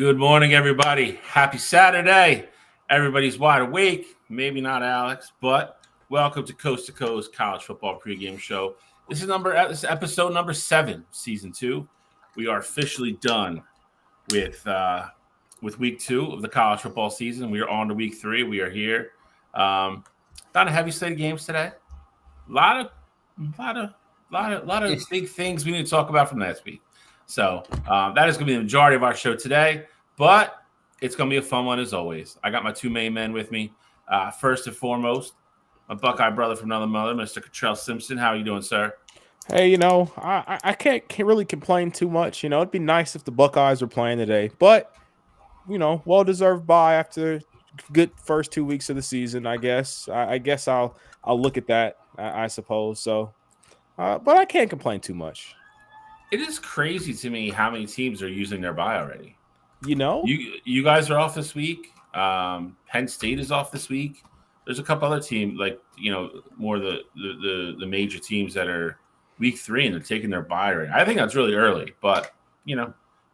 Good morning, everybody. Happy Saturday. Everybody's wide awake. Maybe not Alex, but welcome to Coast College Football Pregame Show. This is episode number 7, season 2. We are officially done with week 2 of the college football season. We are on to week 3. We are here. Not a heavy slate of games today. A lot of big things we need to talk about from last week. So that is going to be the majority of our show today, but it's going to be a fun one as always. I got my two main men with me. First and foremost, my Buckeye brother from another mother, Mr. Cottrell Simpson. How are you doing, sir? Hey, I can't really complain too much. It'd be nice if the Buckeyes were playing today, but well-deserved bye after good first 2 weeks of the season. I guess I'll look at that. I suppose so, but I can't complain too much. It is crazy to me how many teams are using their bye already. You guys are off this week. Penn State is off this week. There's a couple other teams more the major teams that are week 3 and they're taking their bye already. I think that's really early, but who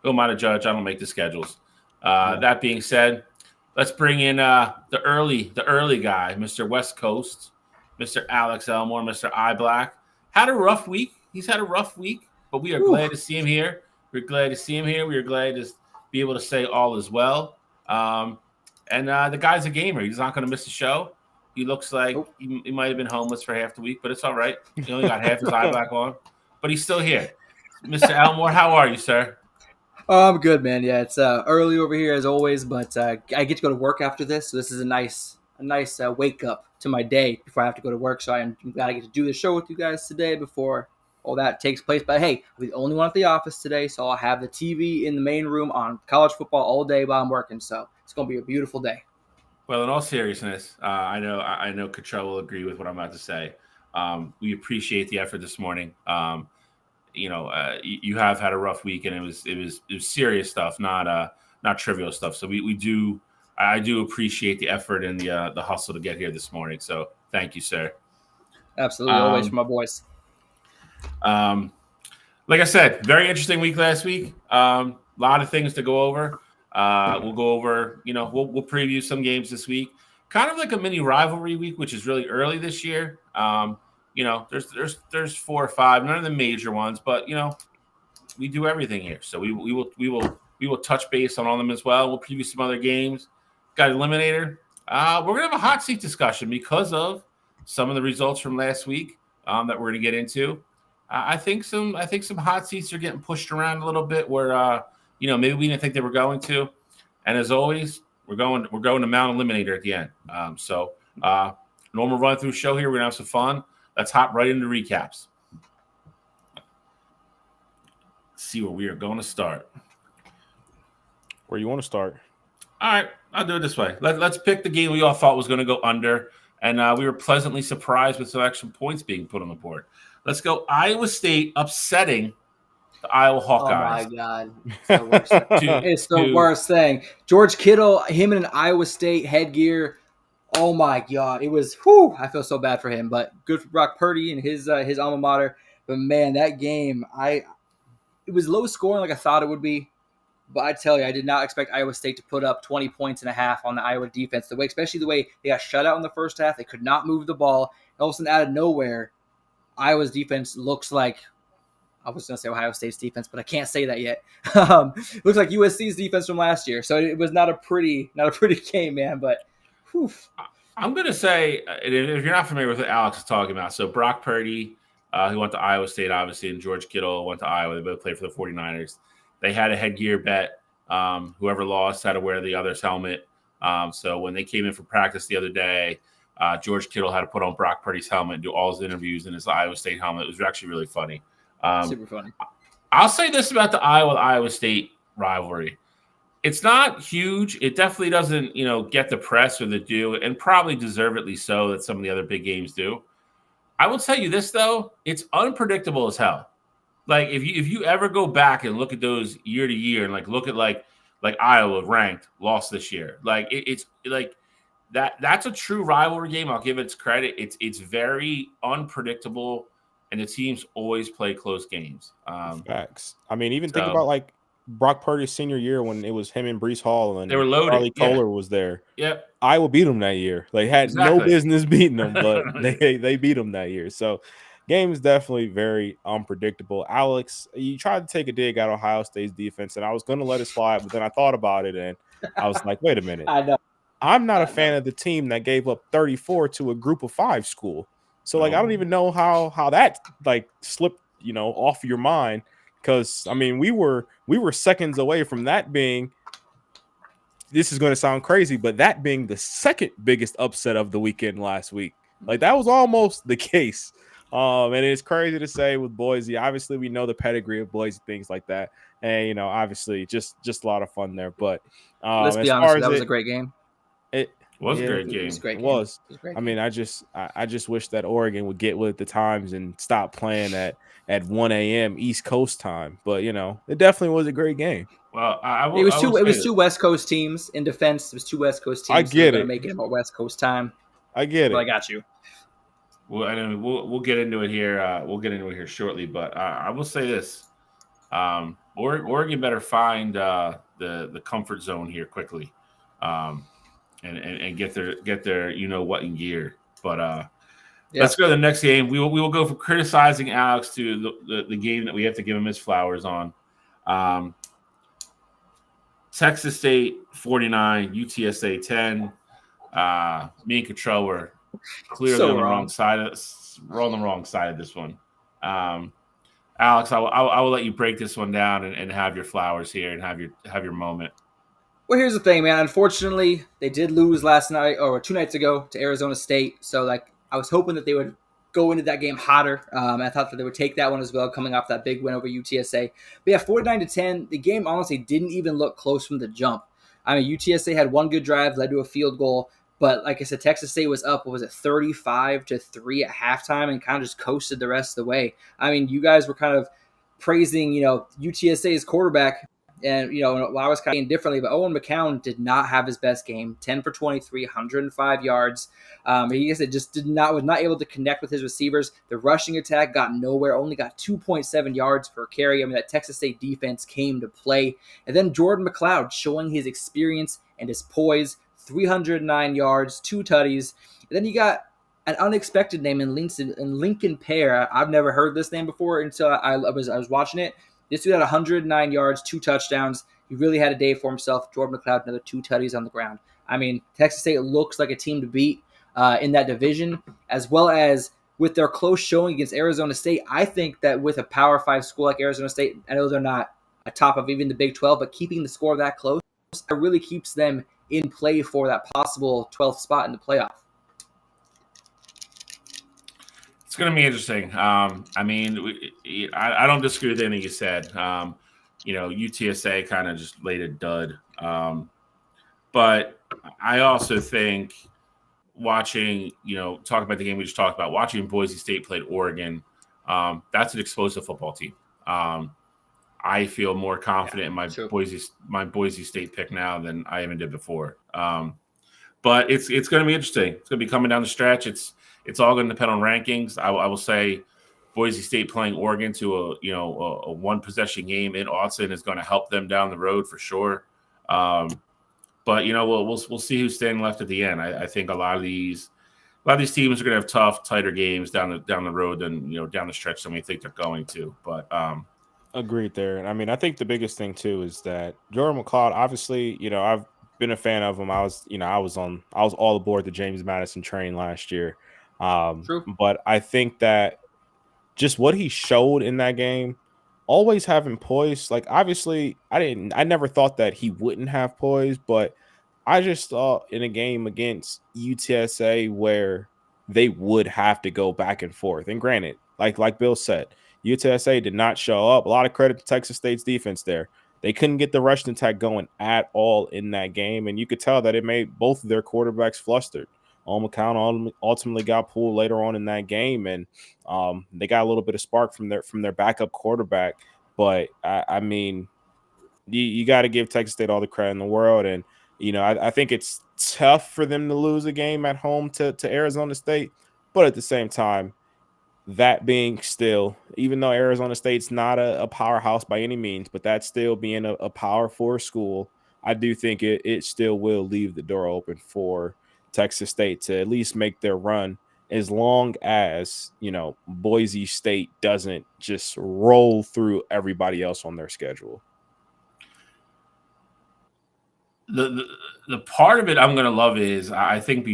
am I to judge? I don't make the schedules. That being said, let's bring in the early guy, Mr. West Coast, Mr. Alex Elmore, Mr. I Black. Had a rough week. He's had a rough week. But we are glad to see him here. We are glad to be able to say all is well. And the guy's a gamer. He's not going to miss the show. He looks like he might have been homeless for half the week, but it's all right. He only got half his eye black on, but he's still here. Mr. Elmore, how are you, sir? Oh, I'm good, man. Yeah, it's early over here as always, but I get to go to work after this, so this is a nice wake up to my day before I have to go to work. So I'm glad I get to do the show with you guys today before all that takes place. But hey, I'm the only one at the office today, so I'll have the TV in the main room on college football all day while I'm working. So it's going to be a beautiful day. Well, in all seriousness, I know Cottrell will agree with what I'm about to say. We appreciate the effort this morning. You have had a rough week, and it was serious stuff, not trivial stuff. So I do appreciate the effort and the hustle to get here this morning. So thank you, sir. Absolutely, always for my boys. Like I said, very interesting week last week. A lot of things to go over. We'll go over, we'll preview some games this week. Kind of like a mini rivalry week, which is really early this year. There's 4 or 5, none of the major ones, but we do everything here. So we will touch base on all of them as well. We'll preview some other games. Got Eliminator. We're gonna have a hot seat discussion because of some of the results from last week that we're gonna get into. I think some hot seats are getting pushed around a little bit where maybe we didn't think they were going to. And as always, we're going to Mount Eliminator at the end. Normal run through show here. We're gonna have some fun. Let's hop right into recaps. Let's see where we are going to start. Where you want to start? All right, I'll do it this way. Let's pick the game we all thought was going to go under, and we were pleasantly surprised with some extra points being put on the board. Let's go Iowa State upsetting the Iowa Hawkeyes. Oh, my God. It's the worst thing. George Kittle, him in an Iowa State headgear. Oh, my God. It was, I feel so bad for him. But good for Brock Purdy and his alma mater. But, man, that game, it was low scoring like I thought it would be. But I tell you, I did not expect Iowa State to put up 20 points and a half on the Iowa defense. Especially the way they got shut out in the first half. They could not move the ball. And all of a sudden, out of nowhere, Iowa's defense looks like, I was going to say Ohio State's defense, but I can't say that yet. Looks like USC's defense from last year. So it was not a pretty game, man. But I'm going to say, if you're not familiar with what Alex is talking about, so Brock Purdy, who went to Iowa State, obviously, and George Kittle went to Iowa. They both played for the 49ers. They had a headgear bet. Whoever lost had to wear the other's helmet. So when they came in for practice the other day, George Kittle had to put on Brock Purdy's helmet and do all his interviews in his Iowa State helmet. It was actually really funny. Super funny. I'll say this about the Iowa State rivalry. It's not huge. It definitely doesn't, get the press or the due, and probably deservedly so that some of the other big games do. I will tell you this, though. It's unpredictable as hell. Like, if you ever go back and look at those year to year and, look at, like Iowa ranked, lost this year. It's like that's a true rivalry game. I'll give it its credit. It's very unpredictable, and the teams always play close games. Facts. I mean, even think about Brock Purdy's senior year when it was him and Breece Hall and they were loaded. Charlie Kohler was there. Yep. Iowa beat them that year. They had no business beating them, but they beat them that year. So game is definitely very unpredictable. Alex, you tried to take a dig at Ohio State's defense, and I was going to let it slide, but then I thought about it, and I was like, wait a minute. I know. I'm not a fan of the team that gave up 34 to a group of 5 school. So, like, I don't even know how that, like, slipped, off your mind. Because, I mean, we were seconds away from that being – this is going to sound crazy, but that being the second biggest upset of the weekend last week. Like, that was almost the case. And it's crazy to say with Boise. Obviously, we know the pedigree of Boise, things like that. And, obviously, just a lot of fun there. But let's be honest, that was a great game. It was a great game. It was. I mean, I just wish that Oregon would get with the times and stop playing at 1 a.m. East Coast time. But, it definitely was a great game. Well, it was two West Coast teams in defense. It was two West Coast teams. I get it. Make it about West Coast time. I get it. I got you. Well, we'll get into it here. We'll get into it here shortly. But I will say this: Oregon better find the comfort zone here quickly, and get their what in gear. But let's go to the next game. We will go from criticizing Alex to the game that we have to give him his flowers on. Texas State 49, UTSA 10. Me and Cottrell were clearly on the wrong side. We're on the wrong side of this one. Alex, I will let you break this one down and have your flowers here and have your moment. Well, here's the thing, man. Unfortunately, they did lose last night or 2 nights ago to Arizona State. So, I was hoping that they would go into that game hotter. I thought that they would take that one as well, coming off that big win over UTSA. But yeah, 49-10. The game honestly didn't even look close from the jump. I mean, UTSA had one good drive, led to a field goal. But like I said, Texas State was up, 35-3 at halftime and kind of just coasted the rest of the way. I mean, you guys were kind of praising, UTSA's quarterback. And, I was kind of differently, but Owen McCown did not have his best game. 10 for 23, 105 yards. He just was not able to connect with his receivers. The rushing attack got nowhere, only got 2.7 yards per carry. I mean, that Texas State defense came to play. And then Jordan McLeod showing his experience and his poise, 309 yards, 2 tutties. And then you got an unexpected name in Lincoln Pear. I've never heard this name before until I was watching it. This dude had 109 yards, 2 touchdowns. He really had a day for himself. Jordan McLeod, another 2 tutties on the ground. I mean, Texas State looks like a team to beat in that division, as well as with their close showing against Arizona State. I think that with a Power 5 school like Arizona State, I know they're not a top of even the Big 12, but keeping the score that close, it really keeps them in play for that possible 12th spot in the playoff. It's going to be interesting. I mean, I don't disagree with anything you said. UTSA kind of just laid a dud. But I also think watching, talking about the game we just talked about, watching Boise State play Oregon, that's an explosive football team. I feel more confident in my Boise State pick now than I even did before. But it's going to be interesting. It's going to be coming down the stretch. It's all going to depend on rankings. I will say Boise State playing Oregon to a one possession game in Austin is going to help them down the road for sure. But we'll see who's standing left at the end. I think a lot of these teams are going to have tough, tighter games down the road than down the stretch than we think they're going to. But agreed there. And I mean, I think the biggest thing too is that Jordan McLeod. Obviously, I've been a fan of him. I was all aboard the James Madison train last year. True. But I think that just what he showed in that game, always having poise. Like, obviously, I never thought that he wouldn't have poise, but I just thought in a game against UTSA where they would have to go back and forth. And granted, like Bill said, UTSA did not show up. A lot of credit to Texas State's defense there. They couldn't get the rushing attack going at all in that game, and you could tell that it made both of their quarterbacks flustered. Owen McCown ultimately got pulled later on in that game, and they got a little bit of spark from their backup quarterback. But I mean, you got to give Texas State all the credit in the world, and I think it's tough for them to lose a game at home to Arizona State, but at the same time, That being still, even though Arizona State's not a powerhouse by any means, but that's still being a Power 4 school, I do think it still will leave the door open for Texas State to at least make their run, as long as, Boise State doesn't just roll through everybody else on their schedule. The part of it I'm going to love is I think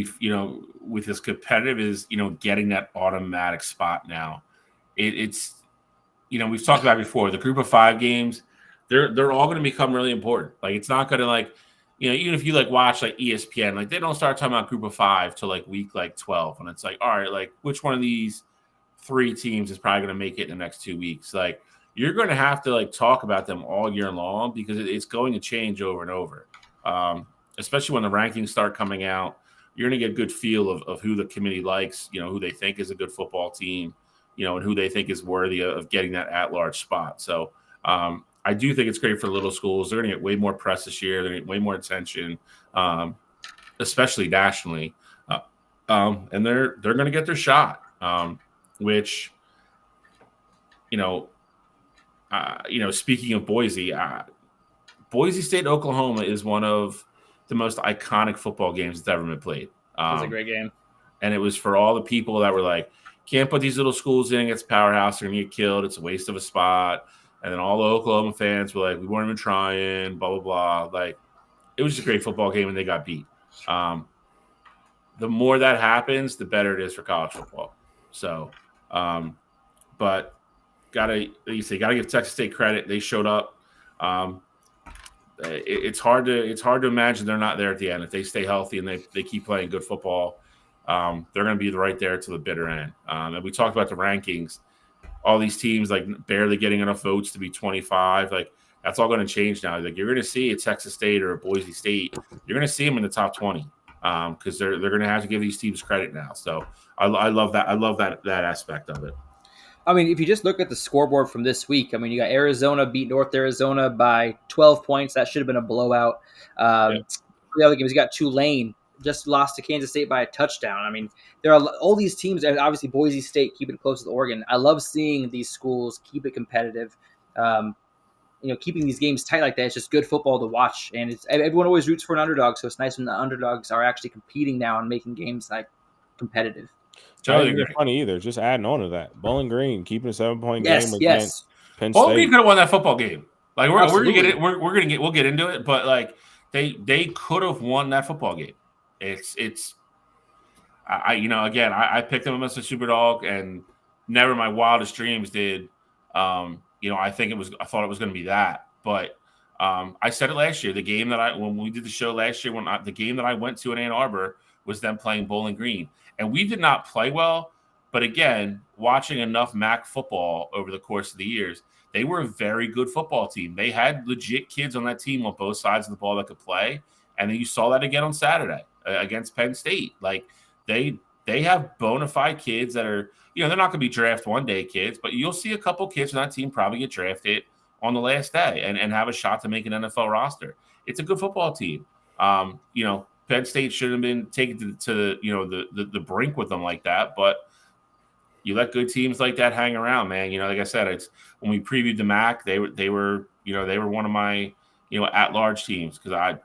with this competitive is getting that automatic spot now. It's we've talked about it before, the group of 5 games, they're all going to become really important. Like, it's not going to even if you watch ESPN, they don't start talking about group of 5 till week 12, and it's all right, which one of these 3 teams is probably going to make it in the next 2 weeks? You're going to have to talk about them all year long, because it's going to change over and over. Especially when the rankings start coming out, you're going to get a good feel of who the committee likes, who they think is a good football team, and who they think is worthy of getting that at-large spot. So I do think it's great for little schools. They're going to get way more press this year. They're going to get way more attention, especially nationally. And they're going to get their shot, which, speaking of Boise, Boise State, Oklahoma is one of the most iconic football games that's ever been played. It was a great game. And it was for all the people that were can't put these little schools in against powerhouse. They're going to get killed. It's a waste of a spot. And then all the Oklahoma fans were we weren't even trying, blah, blah, blah. It was just a great football game, and they got beat. The more that happens, the better it is for college football. So, but gotta give Texas State credit. They showed up. It's hard to imagine they're not there at the end. If they stay healthy and they keep playing good football, they're going to be right there to the bitter end. And we talked about the rankings. All these teams barely getting enough votes to be 25. That's all going to change now. You're going to see a Texas State or a Boise State. You're going to see them in the top 20 because they're going to have to give these teams credit now. So I love that. I love that aspect of it. I mean, if you just look at the scoreboard from this week, you got Arizona beat North Arizona by 12 points. That should have been a blowout. The other games, you got Tulane just lost to Kansas State by a touchdown. I mean, there are all these teams, and obviously Boise State keeping it close with Oregon. I love seeing these schools keep it competitive. Keeping these games tight like that, it's just good football to watch. And everyone always roots for an underdog, so it's nice when the underdogs are actually competing now and making games competitive. Not even funny either. Just adding on to that, Bowling Green keeping a 7-point game against Penn State. Bowling Green could have won that football game. We're gonna get it. We'll get into it. But they could have won that football game. I picked them as a super dog, and never in my wildest dreams did. I thought it was going to be that. But I said it last year. The game when we did the show last year, the game that I went to in Ann Arbor was them playing Bowling Green. And we did not play well, but again, watching enough MAC football over the course of the years, they were a very good football team. They had legit kids on that team on both sides of the ball that could play, and then you saw that again on Saturday against Penn State. They have bona fide kids that are, they're not going to be draft one-day kids, but you'll see a couple kids on that team probably get drafted on the last day and have a shot to make an NFL roster. It's a good football team. Penn State shouldn't have been taken to the brink with them like that, but you let good teams like that hang around, man. Like I said, it's when we previewed the MAC, they were one of my at-large teams because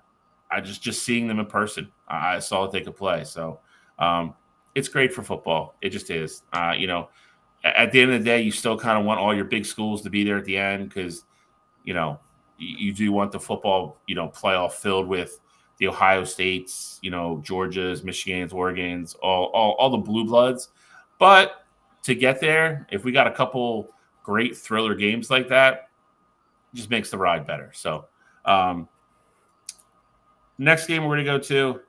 I just seeing them in person, I saw that they could play. So it's great for football. It just is. At the end of the day, you still kind of want all your big schools to be there at the end because you do want the football playoff filled with the Ohio States, Georgias, Michigans, Oregons, all the blue bloods. But to get there, if we got a couple great thriller games like that, it just makes the ride better. So next game we're going to go to,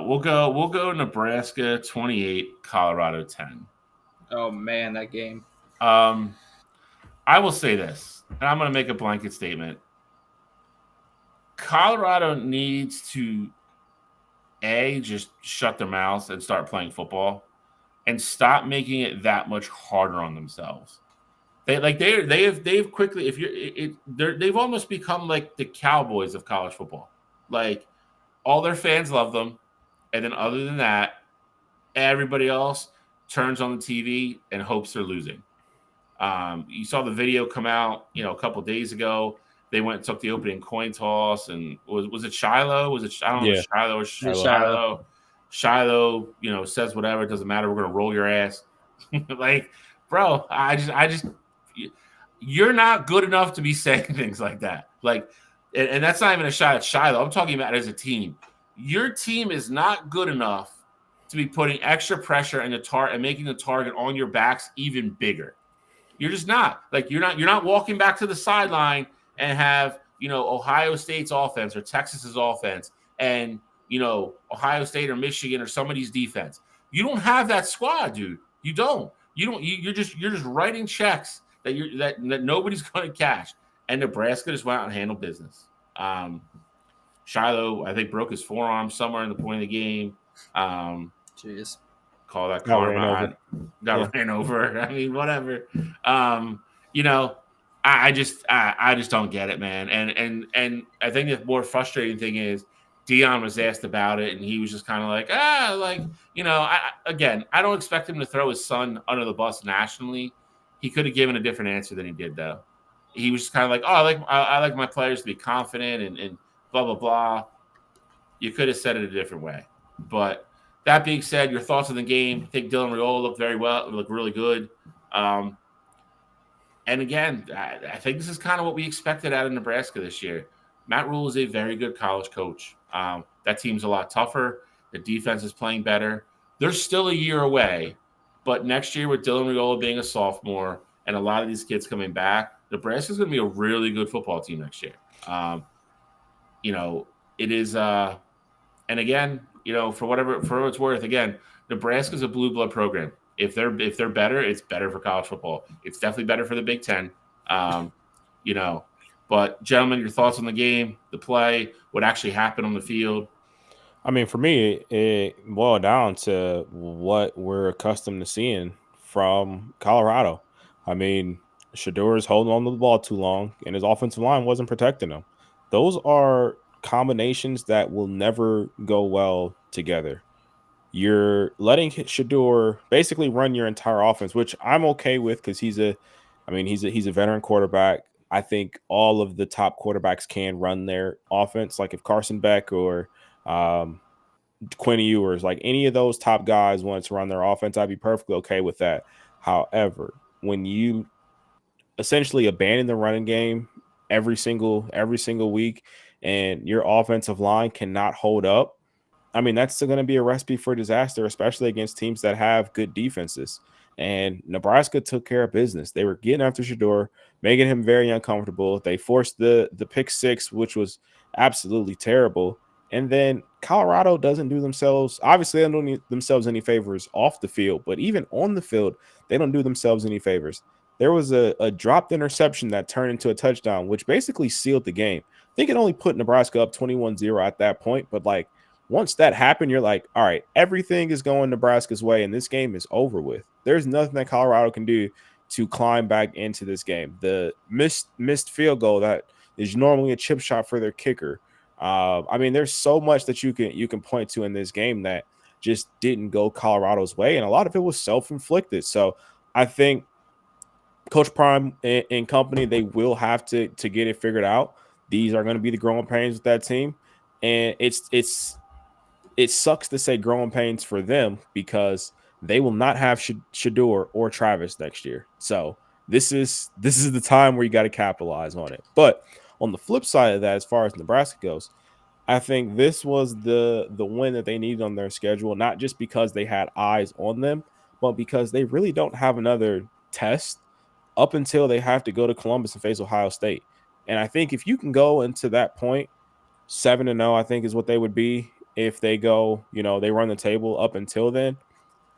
we'll go Nebraska 28, Colorado 10. Oh man, that game. I will say this, and I'm going to make a blanket statement. Colorado needs to just shut their mouths and start playing football, and stop making it that much harder on themselves. They've quickly they've almost become like the Cowboys of college football. All their fans love them, and then other than that, Everybody else turns on the TV and hopes they're losing. You saw the video come out, a couple days ago. They went and took the opening coin toss, and was it Shiloh? Was it I don't know if Shiloh or Shiloh. Shiloh, says whatever. It doesn't matter. We're gonna roll your ass. Like, bro, I just, you're not good enough to be saying things like that. Like, and that's not even a shot at Shiloh. I'm talking about as a team. Your team is not good enough to be putting extra pressure and and making the target on your backs even bigger. You're just not. Like, you're not walking back to the sideline and have, Ohio State's offense or Texas's offense and, Ohio State or Michigan or somebody's defense. You don't have that squad, dude. You don't. You're just writing checks that nobody's going to cash. And Nebraska just went out and handled business. Shiloh, I think, broke his forearm somewhere in the point of the game. Jeez. Call that karma. Got ran over. I mean, whatever. I just don't get it, man. And I think the more frustrating thing is Dion was asked about it, and he was just kind of like, I don't expect him to throw his son under the bus nationally. He could have given a different answer than he did, though. He was just kind of like, I like my players to be confident and blah, blah, blah. You could have said it a different way. But that being said, your thoughts on the game. I think Dylan Raiola looked very well, looked really good. And again, I think this is kind of what we expected out of Nebraska this year. Matt Rule is a very good college coach. That team's a lot tougher. The defense is playing better. They're still a year away, but next year with Dylan Raiola being a sophomore and a lot of these kids coming back, Nebraska's going to be a really good football team next year. It is, and again, for what it's worth, again, Nebraska's a blue blood program. If they're better, it's better for college football. It's definitely better for the Big Ten. But gentlemen, your thoughts on the game, the play, what actually happened on the field? I mean, for me, it boiled down to what we're accustomed to seeing from Colorado. I mean, Shedeur is holding on to the ball too long, and his offensive line wasn't protecting him. Those are combinations that will never go well together. You're letting Shedeur basically run your entire offense, which I'm okay with because he's a veteran quarterback. I think all of the top quarterbacks can run their offense. Like if Carson Beck or Quinn Ewers, like any of those top guys want to run their offense, I'd be perfectly okay with that. However, when you essentially abandon the running game every single week and your offensive line cannot hold up, I mean, that's still going to be a recipe for disaster, especially against teams that have good defenses. And Nebraska took care of business. They were getting after Shedeur, making him very uncomfortable. They forced the pick six, which was absolutely terrible. And then Colorado doesn't do themselves, obviously they don't do themselves any favors off the field, but even on the field, they don't do themselves any favors. There was a dropped interception that turned into a touchdown, which basically sealed the game. I think it only put Nebraska up 21-0 at that point, but like once that happened, you're like, all right, everything is going Nebraska's way, and this game is over with. There's nothing that Colorado can do to climb back into this game. The missed field goal that is normally a chip shot for their kicker. I mean, there's so much that you can point to in this game that just didn't go Colorado's way, and a lot of it was self-inflicted. So I think Coach Prime and company, they will have to get it figured out. These are going to be the growing pains with that team, and it sucks to say growing pains for them because they will not have Shedeur or Travis next year. So this is the time where you got to capitalize on it. But on the flip side of that, as far as Nebraska goes, I think this was the win that they needed on their schedule, not just because they had eyes on them, but because they really don't have another test up until they have to go to Columbus and face Ohio State. And I think if you can go into that point 7-0, I think is what they would be if they go, they run the table up until then.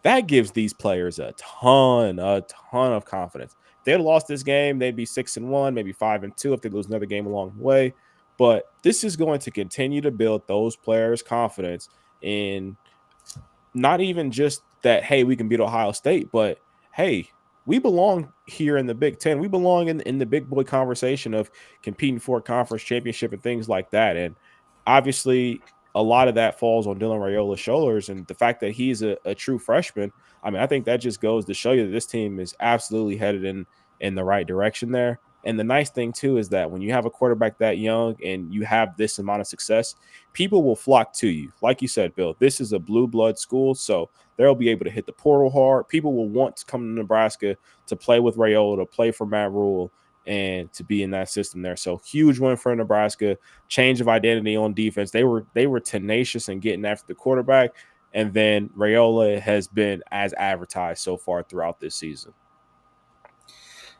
That gives these players a ton of confidence. If they had lost this game, they'd be 6-1, maybe 5-2 if they lose another game along the way. But this is going to continue to build those players' confidence in not even just that, hey, we can beat Ohio State, but hey, we belong here in the Big Ten. We belong in the big boy conversation of competing for a conference championship and things like that. And obviously, a lot of that falls on Dylan Raiola's shoulders. And the fact that he's a true freshman, I mean, I think that just goes to show you that this team is absolutely headed in the right direction there. And the nice thing, too, is that when you have a quarterback that young and you have this amount of success, people will flock to you. Like you said, Bill, this is a blue blood school, so they'll be able to hit the portal hard. People will want to come to Nebraska to play with Raiola, to play for Matt Rule, and to be in that system there. So huge win for Nebraska, change of identity on defense. They were tenacious in getting after the quarterback, and then Raiola has been as advertised so far throughout this season.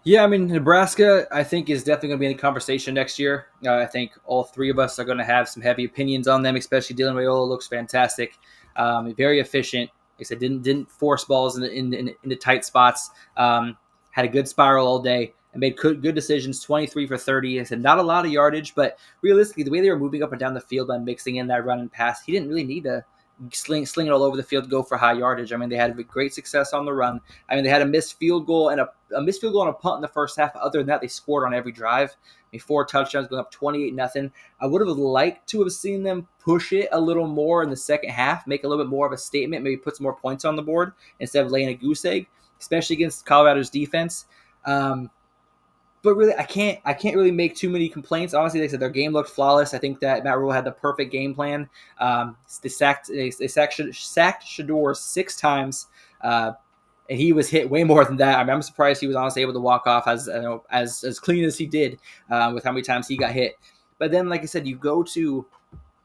Yeah, I mean, Nebraska, I think, is definitely going to be in the conversation next year. I think all three of us are going to have some heavy opinions on them, especially Dylan Raiola looks fantastic, very efficient. Like I said, didn't force balls into tight spots, had a good spiral all day, and made good decisions, 23 for 30. I said not a lot of yardage, but realistically, the way they were moving up and down the field by mixing in that run and pass, he didn't really need to sling it all over the field to go for high yardage. I mean, they had great success on the run. I mean, they had a missed field goal and a missed field goal and a punt in the first half. Other than that, they scored on every drive. I mean, 4 touchdowns, going up 28-0. I would have liked to have seen them push it a little more in the second half, make a little bit more of a statement, maybe put some more points on the board instead of laying a goose egg, especially against Colorado's defense. But really, I can't really make too many complaints. Honestly, they said their game looked flawless. I think that Matt Rule had the perfect game plan. They sacked Shedeur 6 times, and he was hit way more than that. I mean, I'm surprised he was honestly able to walk off as clean as he did with how many times he got hit. But then, like I said, you go to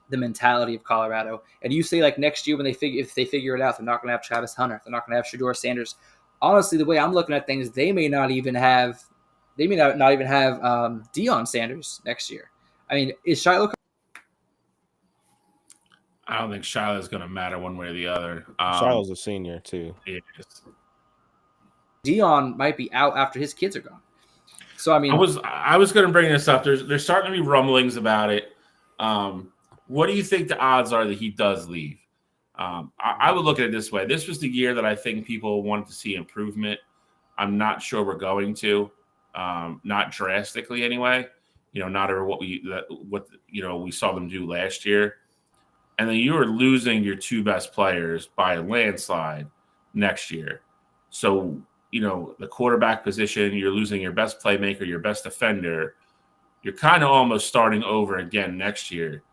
the mentality of Colorado, and you say like next year when if they figure it out, they're not going to have Travis Hunter, they're not going to have Shedeur Sanders. Honestly, the way I'm looking at things, they may not even have. They may not even have Deion Sanders next year. I mean, is Shiloh? I don't think Shiloh's going to matter one way or the other. Shiloh's a senior too. Yes. Deion might be out after his kids are gone. So I mean, I was going to bring this up. There's starting to be rumblings about it. What do you think the odds are that he does leave? I would look at it this way. This was the year that I think people wanted to see improvement. I'm not sure we're going to. Not drastically anyway, not over what we saw them do last year. And then you are losing your 2 best players by a landslide next year. So, the quarterback position, you're losing your best playmaker, your best defender. You're kind of almost starting over again next year.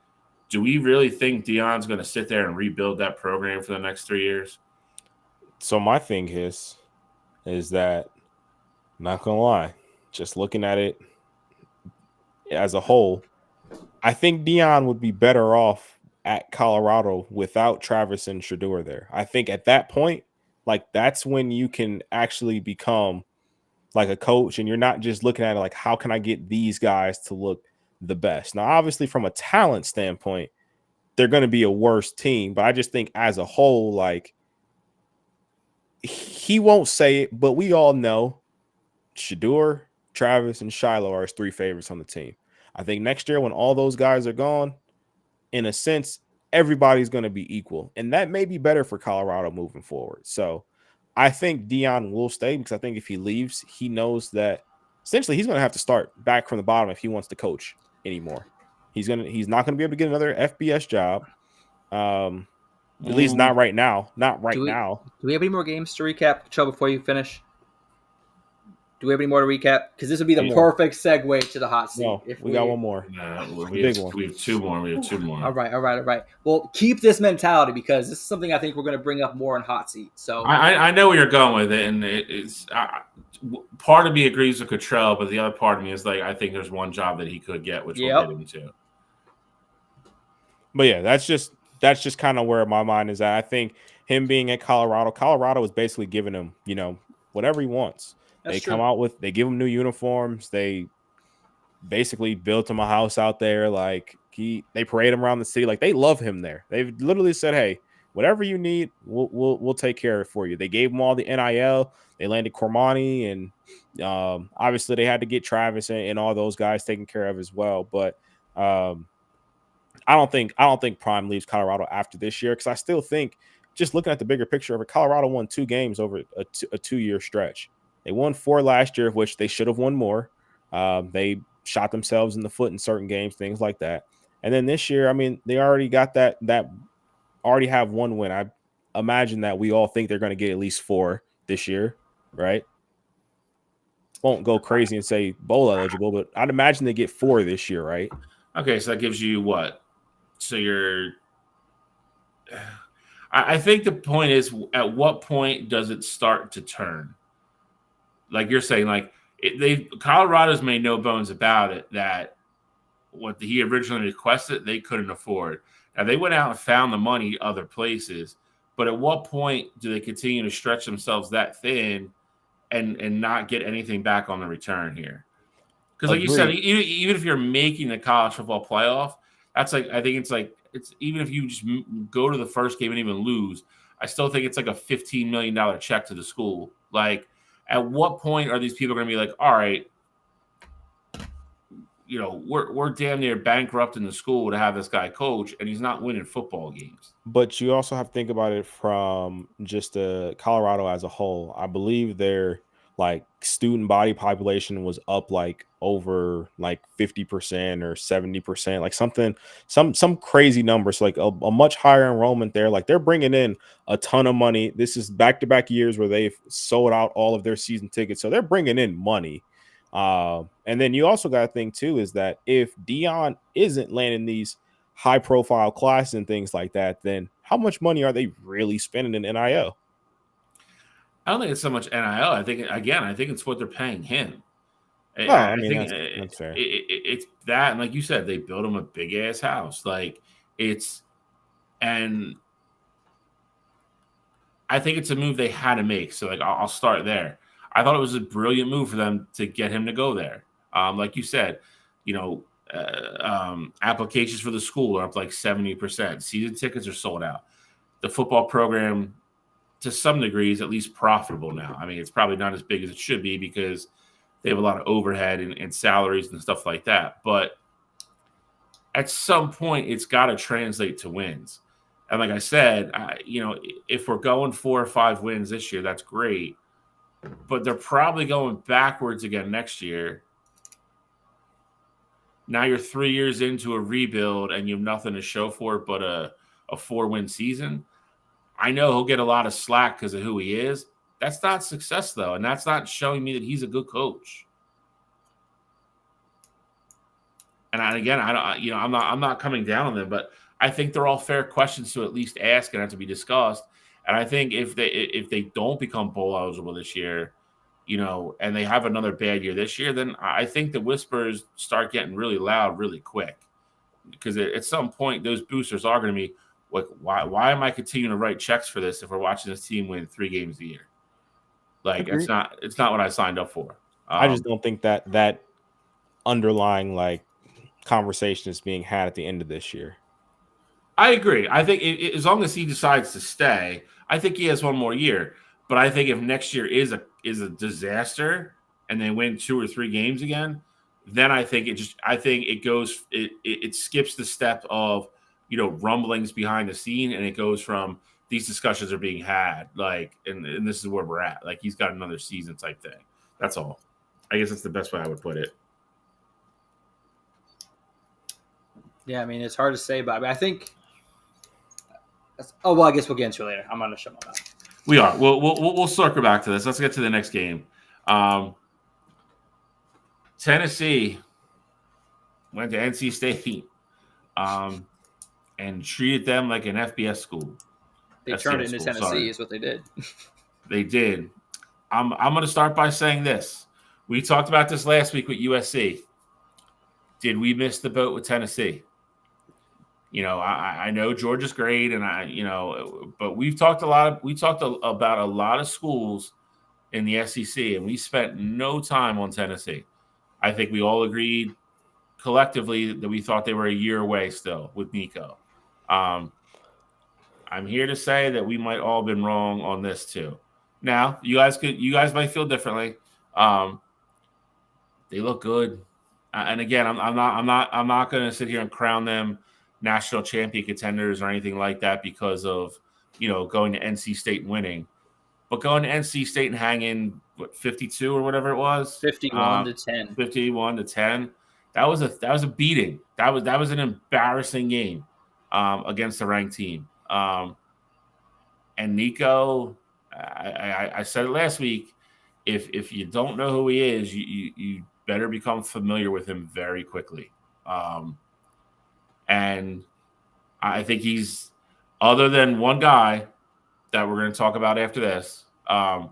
Do we really think Deion's going to sit there and rebuild that program for the next 3 years? So my thing is that, not going to lie, just looking at it as a whole, I think Deion would be better off at Colorado without Travis and Shedeur there. I think at that point, like that's when you can actually become like a coach and you're not just looking at it like, how can I get these guys to look the best? Now, obviously from a talent standpoint, they're going to be a worse team, but I just think as a whole, like he won't say it, but we all know Shedeur, Travis, and Shiloh are his 3 favorites on the team. I think next year when all those guys are gone, in a sense, everybody's going to be equal. And that may be better for Colorado moving forward. So I think Deion will stay because I think if he leaves, he knows that essentially he's going to have to start back from the bottom if he wants to coach anymore. He's not going to be able to get another FBS job. At least not right now. Not right now. Do we have any more games to recap, Joe, before you finish? Do we have any more to recap? Because this would be the perfect segue to the hot seat. No, we got one more. We have 2 more. We have 2 more. All right. Well, keep this mentality because this is something I think we're going to bring up more in hot seat. So I know where you're going with it, and it's part of me agrees with Cottrell, but the other part of me is like I think there's one job that he could get, which we'll get into. But yeah, that's just kind of where my mind is at. I think him being at Colorado is basically giving him, whatever he wants. They give him new uniforms. They basically built him a house out there. Like they parade him around the city. Like they love him there. They've literally said, "Hey, whatever you need, we'll take care of it for you." They gave him all the NIL. They landed Cormani, and obviously they had to get Travis and all those guys taken care of as well. But I don't think Prime leaves Colorado after this year because I still think, just looking at the bigger picture of it, Colorado won 2 games over a 2-year stretch. They won 4 last year, which they should have won more. They shot themselves in the foot in certain games, things like that. And then this year, I mean, they already got that already have one win. I imagine that we all think they're going to get at least 4 this year, right? Won't go crazy and say bowl eligible, but I'd imagine they get 4 this year, right? Okay, so that gives you what? So you're. I think the point is, at what point does it start to turn? Like you're saying, like Colorado's made no bones about it that what he originally requested they couldn't afford. Now they went out and found the money other places, but at what point do they continue to stretch themselves that thin and not get anything back on the return here? Because like you said, even if you're making the college football playoff, that's like I think it's even if you just go to the first game and even lose, I still think it's like a $15 million check to the school. Like, at what point are these people going to be like, all right, you know, we're damn near bankrupting the school to have this guy coach, and he's not winning football games. But you also have to think about it from just Colorado as a whole. I believe their like student body population was up like over like 50% or 70%, like something, some crazy numbers, like a much higher enrollment there. Like they're bringing in a ton of money. This is back-to-back years where they've sold out all of their season tickets, so they're bringing in money. And then you also got to think too is that if Dion isn't landing these high profile classes and things like that, then how much money are they really spending in NIL? I don't think it's so much NIL. I think it's what they're paying him. No, I mean that's fair. It's that, and like you said, they built him a big ass house. Like and I think it's a move they had to make. So like I'll start there. I thought it was a brilliant move for them to get him to go there. Like you said, you know, applications for the school are up like 70%. Season tickets are sold out. The football program, to some degree, is at least profitable now. I mean, it's probably not as big as it should be because they have a lot of overhead and salaries and stuff like that. But at some point, it's got to translate to wins. And like I said, you know, if we're going 4 or 5 wins this year, that's great. But they're probably going backwards again next year. Now you're 3 years into a rebuild and you have nothing to show for it but a 4-win season. I know he'll get a lot of slack because of who he is. That's not success, though, and that's not showing me that he's a good coach. And I'm not coming down on them, but I think they're all fair questions to at least ask and have to be discussed. And I think if they don't become bowl eligible this year, you know, and they have another bad year this year, then I think the whispers start getting really loud really quick. Because at some point, those boosters are going to be like, why am I continuing to write checks for this if we're watching this team win 3 games a year? Like, it's not what I signed up for. I just don't think that underlying like conversation is being had at the end of this year. I agree. I think as long as he decides to stay, I think he has one more year. But I think if next year is a disaster and they win 2 or 3 games again, then I think it skips the step of, you know, rumblings behind the scene, and it goes from these discussions are being had, like, and this is where we're at. Like, he's got another season type thing. That's all. I guess that's the best way I would put it. Yeah, I mean, it's hard to say, but I think. Oh well, I guess we'll get into it later. I'm gonna shut my mouth. We are. We'll circle back to this. Let's get to the next game. Tennessee went to NC State and treated them like an FBS school. They turned it into Tennessee, is what they did. They did. I'm going to start by saying this. We talked about this last week with USC. Did we miss the boat with Tennessee? You know, I know Georgia's great, and but we've talked about a lot of schools in the SEC, and we spent no time on Tennessee. I think we all agreed collectively that we thought they were a year away still with Nico. I'm here to say that we might all have been wrong on this too. Now, you guys might feel differently. They look good, and again, I'm not going to sit here and crown them national champion contenders or anything like that because of, you know, going to NC State and winning, but going to NC State and hanging 52 or whatever it was, 51 to 10, 51 to 10. That was a beating. That was an embarrassing game against a ranked team. And Nico, I said it last week. If you don't know who he is, you better become familiar with him very quickly. And I think he's, other than one guy that we're going to talk about after this, I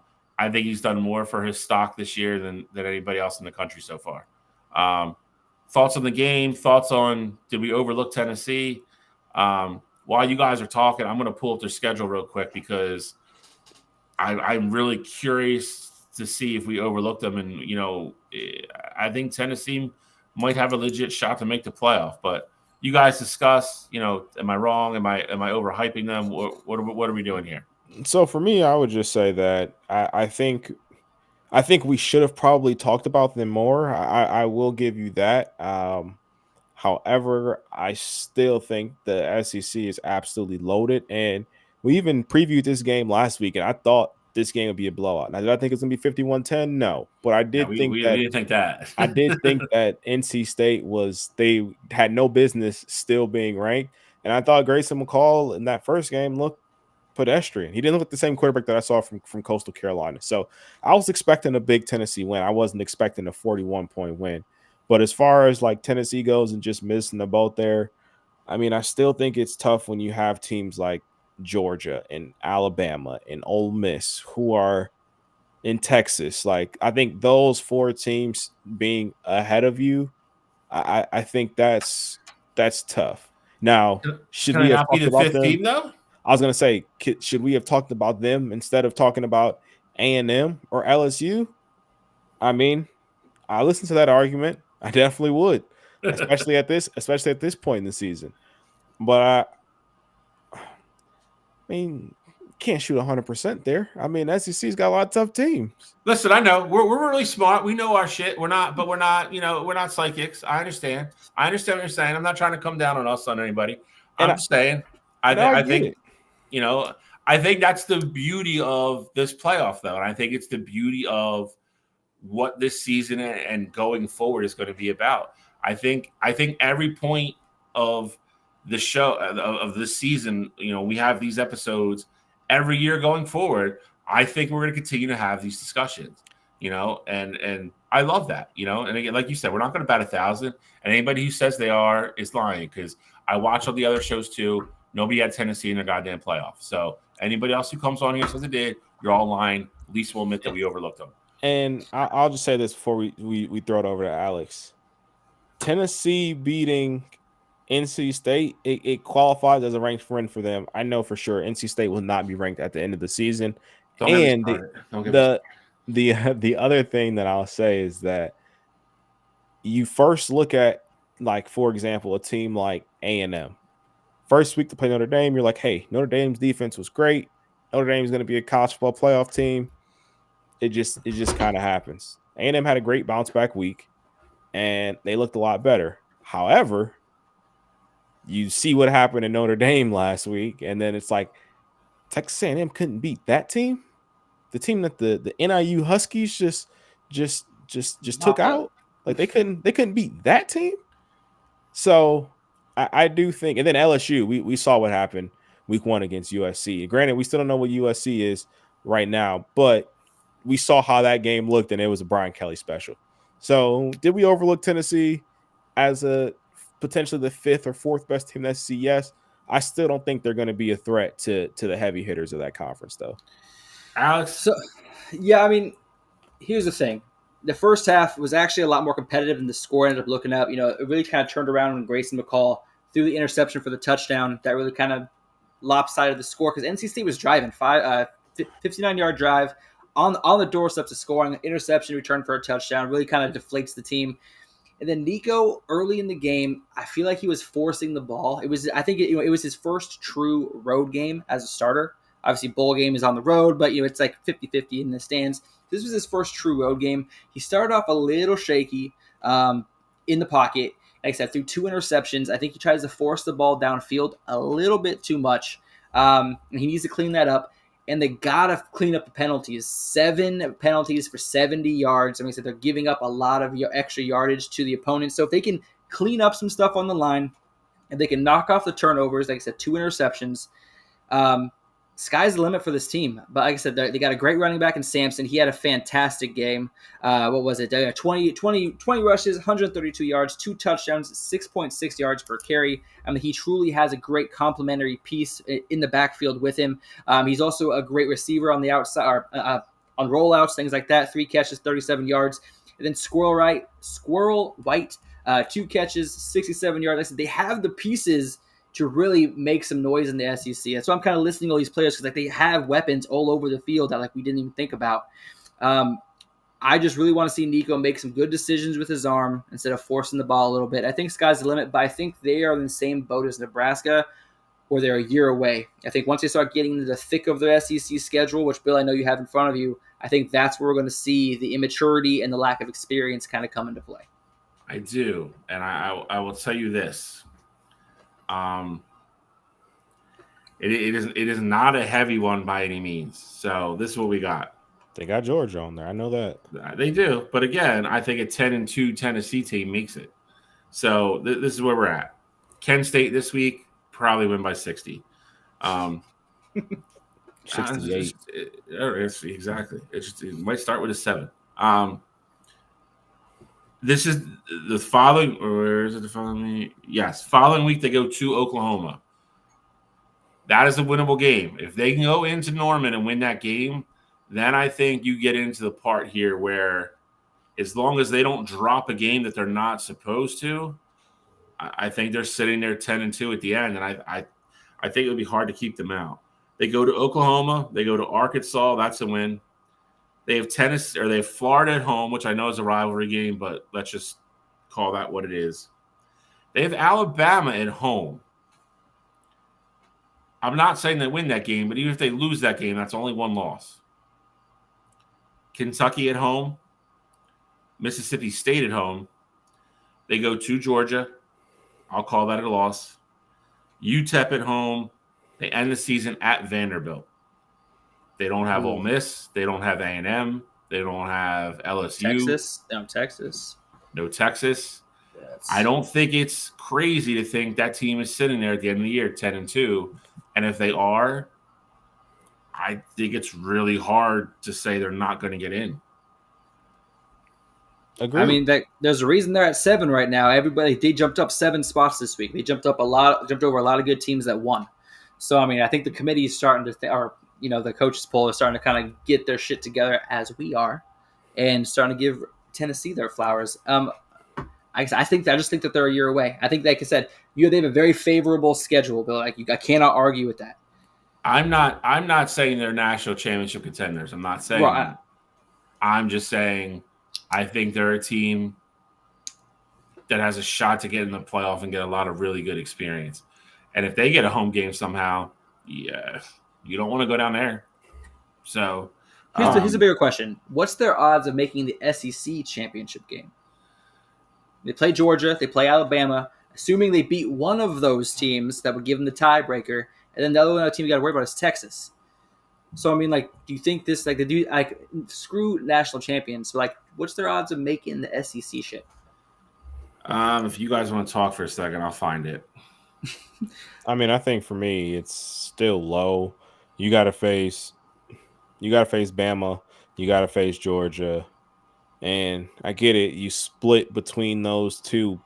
think he's done more for his stock this year than anybody else in the country so far. Thoughts on the game? Thoughts on, did we overlook Tennessee? While you guys are talking, I'm going to pull up their schedule real quick because I'm really curious to see if we overlooked them. And, I think Tennessee might have a legit shot to make the playoff. But you guys discuss, am I wrong? Am I overhyping them? What are we doing here? So for me, I would just say that I think we should have probably talked about them more. I will give you that. However, I still think the SEC is absolutely loaded. And we even previewed this game last week, and I thought this game would be a blowout. Now, did I think it's going to be 51-10? No. But I did we didn't think that. I did think that NC State they had no business still being ranked. And I thought Grayson McCall in that first game looked pedestrian. He didn't look like the same quarterback that I saw from Coastal Carolina. So I was expecting a big Tennessee win. I wasn't expecting a 41-point win. But as far as like Tennessee goes and just missing the boat there, I mean, I still think it's tough when you have teams like Georgia and Alabama and Ole Miss who are in Texas. Like, I think those four teams being ahead of you, I think that's tough. Now, should we have talked about them? Team, though? I was going to say, should we have talked about them instead of talking about A&M or LSU? I mean, I listened to that argument. I definitely would, especially at this point in the season. But I mean, can't shoot 100% there. I mean, SEC's got a lot of tough teams. Listen, I know we're really smart. We know our shit. We're not psychics. I understand what you're saying. I'm not trying to come down on us on anybody. I'm just saying. I think that's the beauty of this playoff, though, and I think it's the beauty of what this season and going forward is going to be about. I think every point of the show of this season, we have these episodes every year going forward. I think we're going to continue to have these discussions, and I love that, and again, like you said, we're not going to bat 1,000, and anybody who says they are is lying, because I watch all the other shows too. Nobody had Tennessee in their goddamn playoff. So anybody else who comes on here and says they did, you're all lying. At least we'll admit that we overlooked them. And I'll just say this before we throw it over to Alex. Tennessee beating NC State, it qualifies as a ranked win for them. I know for sure NC State will not be ranked at the end of the season. The other thing that I'll say is that you first look at, like, for example, a team like A&M. First week to play Notre Dame, you're like, hey, Notre Dame's defense was great. Notre Dame's going to be a college football playoff team. It just kind of happens. A&M had a great bounce back week, and they looked a lot better. However, you see what happened in Notre Dame last week, and then it's like Texas A&M couldn't beat that team, the team that the NIU Huskies just took out. Like, they couldn't beat that team. So I do think, and then LSU, we saw what happened week 1 against USC. Granted, we still don't know what USC is right now, but we saw how that game looked, and it was a Brian Kelly special. So did we overlook Tennessee as a potentially the 5th or 4th best team in the SEC? Yes. I still don't think they're going to be a threat to the heavy hitters of that conference, though. Alex? So, yeah, I mean, here's the thing. The first half was actually a lot more competitive than the score ended up looking up. It really kind of turned around when Grayson McCall threw the interception for the touchdown. That really kind of lopsided the score, because NC State was driving 59-yard drive on the doorstep to scoring, an interception return for a touchdown, really kind of deflates the team. And then Nico, early in the game, I feel like he was forcing the ball. It was his first true road game as a starter. Obviously, bowl game is on the road, but it's like 50-50 in the stands. This was his first true road game. He started off a little shaky in the pocket. Like I said, threw 2 interceptions. I think he tries to force the ball downfield a little bit too much, and he needs to clean that up. and they gotta clean up the penalties. 7 penalties for 70 yards. I mean, so they're giving up a lot of extra yardage to the opponent. So if they can clean up some stuff on the line, and they can knock off the turnovers, like I said, 2 interceptions. Sky's the limit for this team. But like I said, they got a great running back in Sampson. He had a fantastic game. What was it? 20 rushes, 132 yards, 2 touchdowns, 6.6 yards per carry. I mean, he truly has a great complementary piece in the backfield with him. He's also a great receiver on the outside, or, on rollouts, things like that. 3 catches, 37 yards. And then Squirrel White, 2 catches, 67 yards. Like I said, they have the pieces to really make some noise in the SEC. That's why I'm kind of listening to all these players, because like they have weapons all over the field that like we didn't even think about. I just really want to see Nico make some good decisions with his arm instead of forcing the ball a little bit. I think sky's the limit, but I think they are in the same boat as Nebraska, or they're a year away. I think once they start getting into the thick of their SEC schedule, which, Bill, I know you have in front of you, I think that's where we're going to see the immaturity and the lack of experience kind of come into play. I do, and I will tell you this. It is not a heavy one by any means. So this is what we got. They got Georgia on there. I know that. They do. But again, I think a 10-2 Tennessee team makes it. So this is where we're at. Kent State this week, probably win by 60. 68. Exactly. It might start with a 7. This is the following, or where is it the following? Yes, following week they go to Oklahoma. That is a winnable game. If they can go into Norman and win that game, then I think you get into the part here where, as long as they don't drop a game that they're not supposed to, I think they're sitting there 10-2 at the end, and I think it would be hard to keep them out. They go to Oklahoma, they go to Arkansas. That's a win. They have Tennessee, or they have Florida at home, which I know is a rivalry game, but let's just call that what it is. They have Alabama at home. I'm not saying they win that game, but even if they lose that game, that's only 1 loss. Kentucky at home. Mississippi State at home. They go to Georgia. I'll call that a loss. UTEP at home. They end the season at Vanderbilt. They don't have Ole Miss. They don't have A&M. They don't have LSU. Texas. No Texas. I don't think it's crazy to think that team is sitting there at the end of the year 10-2. And if they are, I think it's really hard to say they're not going to get in. Agreed. I mean, there's a reason they're at 7 right now. They jumped up 7 spots this week. They jumped over a lot of good teams that won. So, I mean, I think the committee is starting to the coaches poll is starting to kind of get their shit together, as we are, and starting to give Tennessee their flowers. I just think that they're a year away. I think, like I said, they have a very favorable schedule, Bill. I cannot argue with that. I'm not saying they're national championship contenders. I'm not saying that. I'm just saying I think they're a team that has a shot to get in the playoff and get a lot of really good experience. And if they get a home game somehow, yeah, you don't want to go down there. So here's a bigger question. What's their odds of making the SEC championship game? They play Georgia. They play Alabama. Assuming they beat one of those teams, that would give them the tiebreaker. And then the other team you got to worry about is Texas. So, I mean, do you think this, screw national champions. So, what's their odds of making the SEC shit? If you guys want to talk for a second, I'll find it. I mean, I think for me, it's still low. You got to face Bama. You got to face Georgia. And I get it. You split between those two,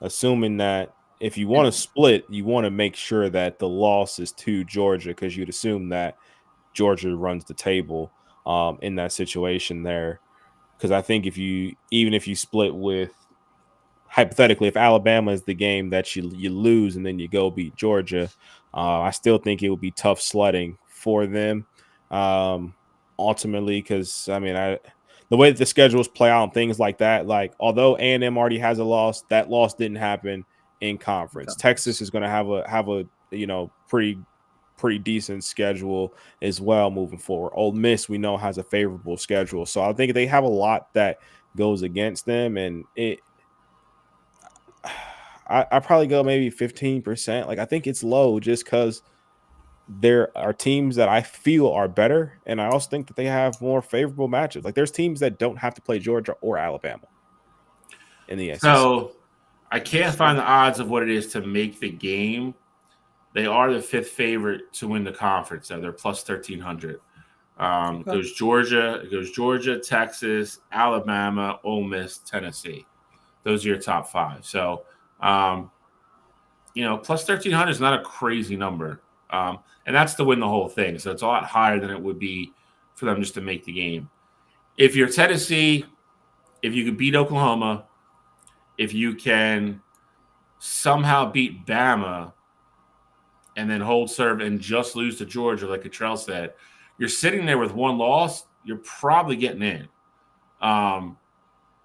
assuming that if you want to split, you want to make sure that the loss is to Georgia, because you'd assume that Georgia runs the table in that situation there. Because I think even if you split with, hypothetically, if Alabama is the game that you lose and then you go beat Georgia, I still think it would be tough sledding for them ultimately, because, I mean, the way that the schedules play out and things like that, although A&M already has a loss, that loss didn't happen in conference. Texas is going to have a pretty decent schedule as well moving forward. Ole Miss, we know, has a favorable schedule. So I think they have a lot that goes against them, and I probably go maybe 15%. I think it's low just because there are teams that I feel are better, and I also think that they have more favorable matches. Like there's teams that don't have to play Georgia or Alabama in the SEC. So I can't find the odds of what it is to make the game. They are the 5th favorite to win the conference. So they're plus 1,300. It goes Georgia, Texas, Alabama, Ole Miss, Tennessee. Those are your top 5. So, plus 1,300 is not a crazy number. And that's to win the whole thing. So it's a lot higher than it would be for them just to make the game. If you're Tennessee, if you could beat Oklahoma, if you can somehow beat Bama and then hold serve and just lose to Georgia, like Cottrell said, you're sitting there with one loss, you're probably getting in to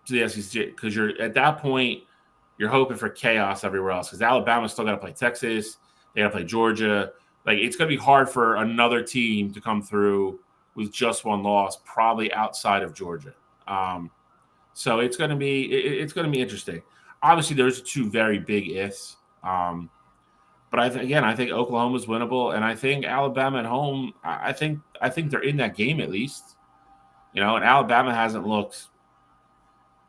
the SEC because you're at that point, you're hoping for chaos everywhere else because Alabama's still got to play Texas. They got to play Georgia. Like it's going to be hard for another team to come through with just one loss, probably outside of Georgia. So it's going to be interesting. Obviously, there's 2 very big ifs. But I think Oklahoma's winnable, and I think Alabama at home. I think they're in that game at least. And Alabama hasn't looked.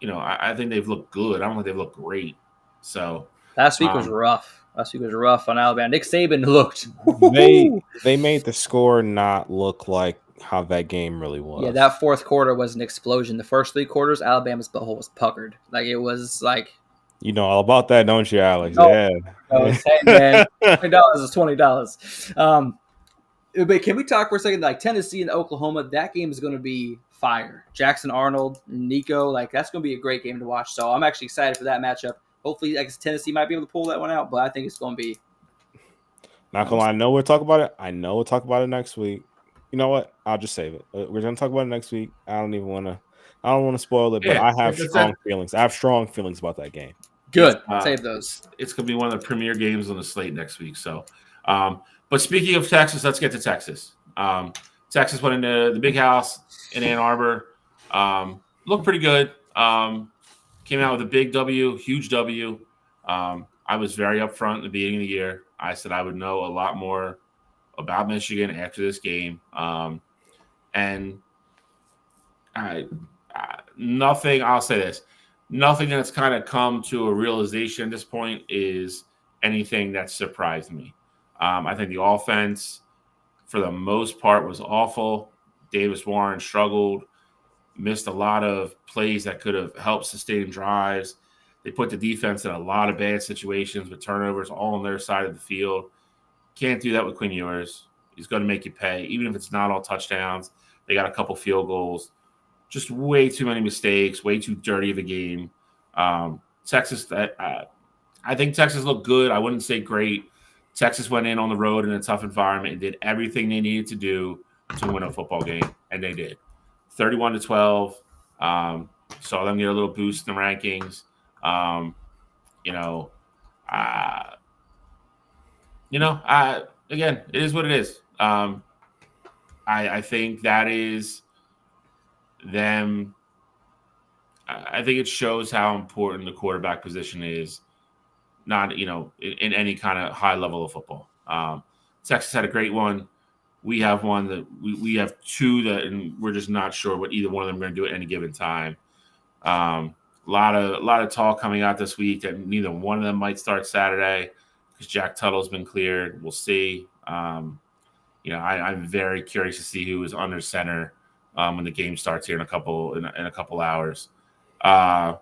I think they've looked good. I don't think they've looked great. So last week was rough. Last week was rough on Alabama. Nick Saban looked. They made the score not look like how that game really was. Yeah, that fourth quarter was an explosion. The first 3 quarters, Alabama's butthole was puckered. Like it was like. You know all about that, don't you, Alex? No, yeah. Hey, man, $20 is $20. But can we talk for a second? Like Tennessee and Oklahoma, that game is going to be fire. Jackson Arnold, Nico, like that's going to be a great game to watch. So I'm actually excited for that matchup. Hopefully, I guess Tennessee might be able to pull that one out, but I think it's going to be. Not gonna lie, I know we'll talk about it. I know we'll talk about it next week. You know what? I'll just save it. We're gonna talk about it next week. I don't want to spoil it, but I have strong feelings. I have strong feelings about that game. Good. Save those. It's going to be one of the premier games on the slate next week. So, but speaking of Texas, let's get to Texas. Texas went into the big house in Ann Arbor. Looked pretty good. Came out with a big W, huge W. I was very upfront at the beginning of the year. I said I would know a lot more about Michigan after this game. And nothing, I'll say this. Nothing that's kind of come to a realization at this point is anything that surprised me. I think the offense, for the most part, was awful. Davis Warren struggled, missed a lot of plays that could have helped sustain drives. They put the defense in a lot of bad situations with turnovers all on their side of the field. Can't do that with Quinn Ewers. He's going to make you pay, even if it's not all touchdowns. They got a couple field goals. Just way too many mistakes, way too dirty of a game. Texas, I think Texas looked good. I wouldn't say great. Texas went in on the road in a tough environment and did everything they needed to do to win a football game, and they did. 31-12. Saw them get a little boost in the rankings. Again, it is what it is. I think that is them. I think it shows how important the quarterback position is, not, in any kind of high level of football. Texas had a great one. We have one that we have 2 that, and we're just not sure what either one of them are going to do at any given time. A lot of talk coming out this week that neither one of them might start Saturday because Jack Tuttle's been cleared. We'll see. I'm very curious to see who is under center when the game starts here in a couple hours. But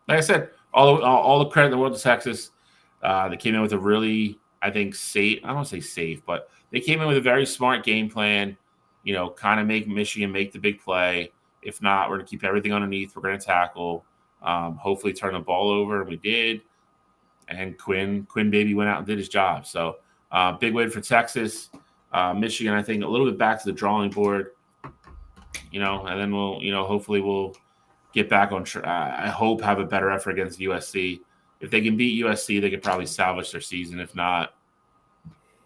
like I said, all the credit in the world to Texas. They came in with a really, I think, safe. I don't want to say safe, but they came in with a very smart game plan. Kind of make Michigan make the big play. If not, we're going to keep everything underneath. We're going to tackle. Hopefully, turn the ball over. We did, and Quinn baby went out and did his job. So big win for Texas. Michigan, I think, a little bit back to the drawing board. And then hopefully we'll get back on I hope have a better effort against USC. If they can beat USC, they could probably salvage their season. If not,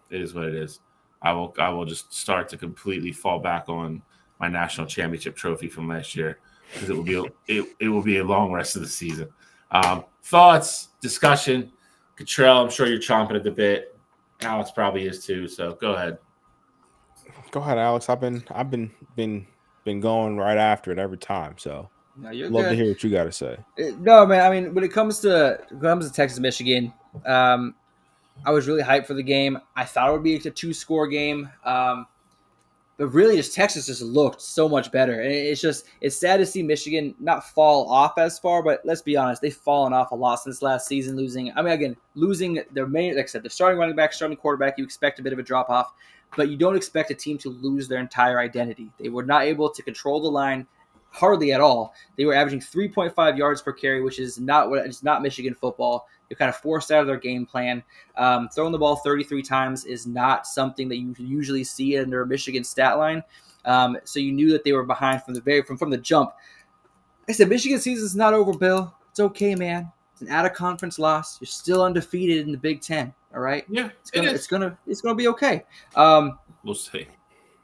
it is what it is. I will just start to completely fall back on my national championship trophy from last year because it will be a long rest of the season. Thoughts, discussion, Cottrell. I'm sure you're chomping at the bit. Alex probably is too. So go ahead. Go ahead, Alex. I've been going right after it every time. So No, love to hear what you got to say. No, man. I mean, when it comes to Texas, Michigan, I was really hyped for the game. I thought it would be a 2-score game. But really, just Texas just looked so much better, and it's sad to see Michigan not fall off as far. But let's be honest, they've fallen off a lot since last season. Losing their main, like I said, the starting running back, starting quarterback. You expect a bit of a drop off, but you don't expect a team to lose their entire identity. They were not able to control the line hardly at all. They were averaging 3.5 yards per carry, which is not Michigan football. They're kind of forced out of their game plan. Throwing the ball 33 times is not something that you usually see in their Michigan stat line. So you knew that they were behind from the jump. I said, Michigan season's not over, Bill. It's okay, man. It's an out-of-conference loss. You're still undefeated in the Big Ten. All right. Yeah, it's gonna be okay. We'll see.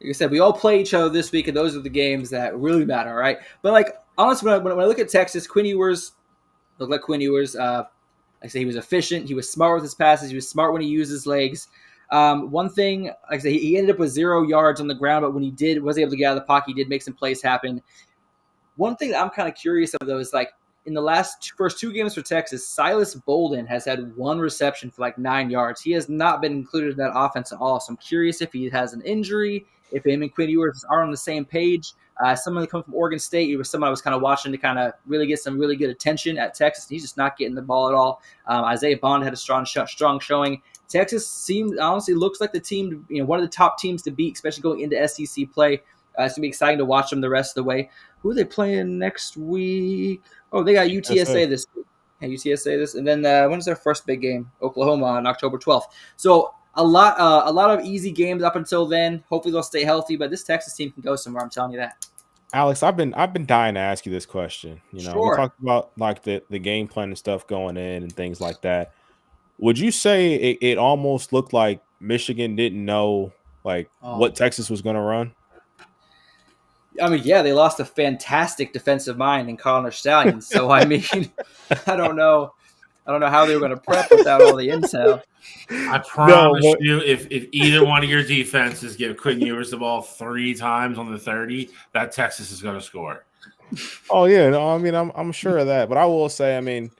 Like I said, we all play each other this week, and those are the games that really matter, all right? But, like, honestly, when I look at Texas, Quinn Ewers looked like Quinn Ewers. Like I say, he was efficient. He was smart with his passes. He was smart when he used his legs. One thing, like I say, he ended up with 0 yards on the ground, but when he was able to get out of the pocket, he did make some plays happen. One thing that I'm kind of curious of, though, is, like, in the first 2 games for Texas, Silas Bolden has had 1 reception for, like, 9 yards. He has not been included in that offense at all, so I'm curious if he has an injury, if him and Quinn Ewers are on the same page. Someone that comes from Oregon State, he was someone I was kind of watching to kind of really get some really good attention at Texas. He's just not getting the ball at all. Isaiah Bond had a strong showing. Texas honestly looks like the team, one of the top teams to beat, especially going into SEC play. It's going to be exciting to watch them the rest of the way. Who are they playing next week? Oh, they got UTSA this week. Yeah, UTSA this. And then when's their first big game? Oklahoma on October 12th. So a lot of easy games up until then. Hopefully they'll stay healthy, but this Texas team can go somewhere. I'm telling you that. Alex, I've been dying to ask you this question. Sure. We talked about like the game plan and stuff going in and things like that. Would you say it almost looked like Michigan didn't know what Texas was going to run? I mean, yeah, they lost a fantastic defensive mind in Connor Stallions. So I mean, I don't know how they were going to prep without all the intel. I promise you, if either one of your defenses give Quinn Ewers the ball 3 times on the 30, that Texas is going to score. Oh yeah, no, I mean I'm sure of that, but I will say, I mean,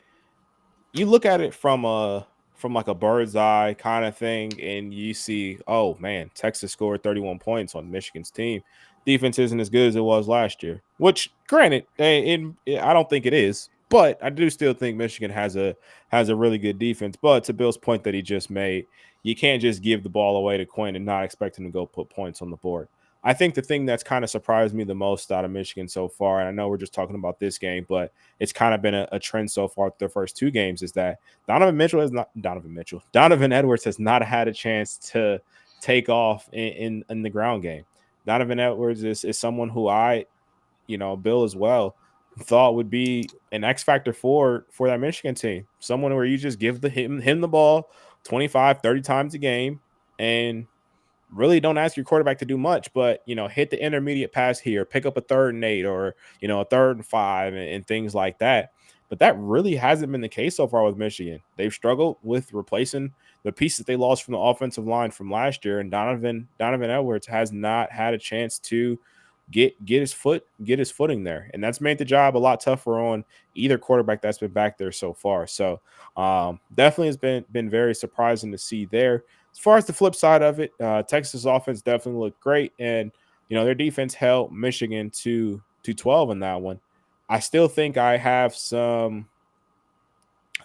you look at it from like a bird's eye kind of thing, and you see, oh man, Texas scored 31 points on Michigan's team. Defense isn't as good as it was last year, which granted, I don't think it is. But I do still think Michigan has a really good defense. But to Bill's point that he just made, you can't just give the ball away to Quinn and not expect him to go put points on the board. I think the thing that's kind of surprised me the most out of Michigan so far, and I know we're just talking about this game, but it's kind of been a trend so far the first 2 games, is that Donovan Edwards has not had a chance to take off in the ground game. Donovan Edwards is someone who I, Bill as well, thought would be an X factor for that Michigan team. Someone where you just give him the ball 25, 30 times a game and really don't ask your quarterback to do much, but, hit the intermediate pass here, pick up a 3rd and 8 or, a 3rd and 5 and things like that. But that really hasn't been the case so far with Michigan. They've struggled with replacing the pieces they lost from the offensive line from last year, and Donovan Edwards has not had a chance to get his footing there, and that's made the job a lot tougher on either quarterback that's been back there so far. So definitely has been very surprising to see there. As far as the flip side of it, Texas offense definitely looked great, and their defense held Michigan to 12 in that one. I still think I have some,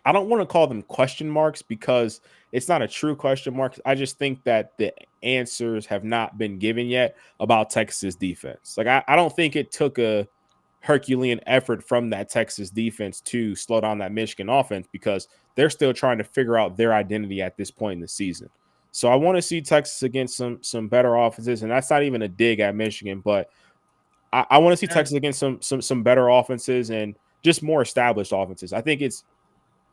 I don't want to call them question marks because it's not a true question mark. I just think that the answers have not been given yet about Texas defense. Like, I don't think it took a Herculean effort from that Texas defense to slow down that Michigan offense because they're still trying to figure out their identity at this point in the season. So I want to see Texas against some better offenses, and that's not even a dig at Michigan, but I want to see Texas against some better offenses and just more established offenses. I think it's,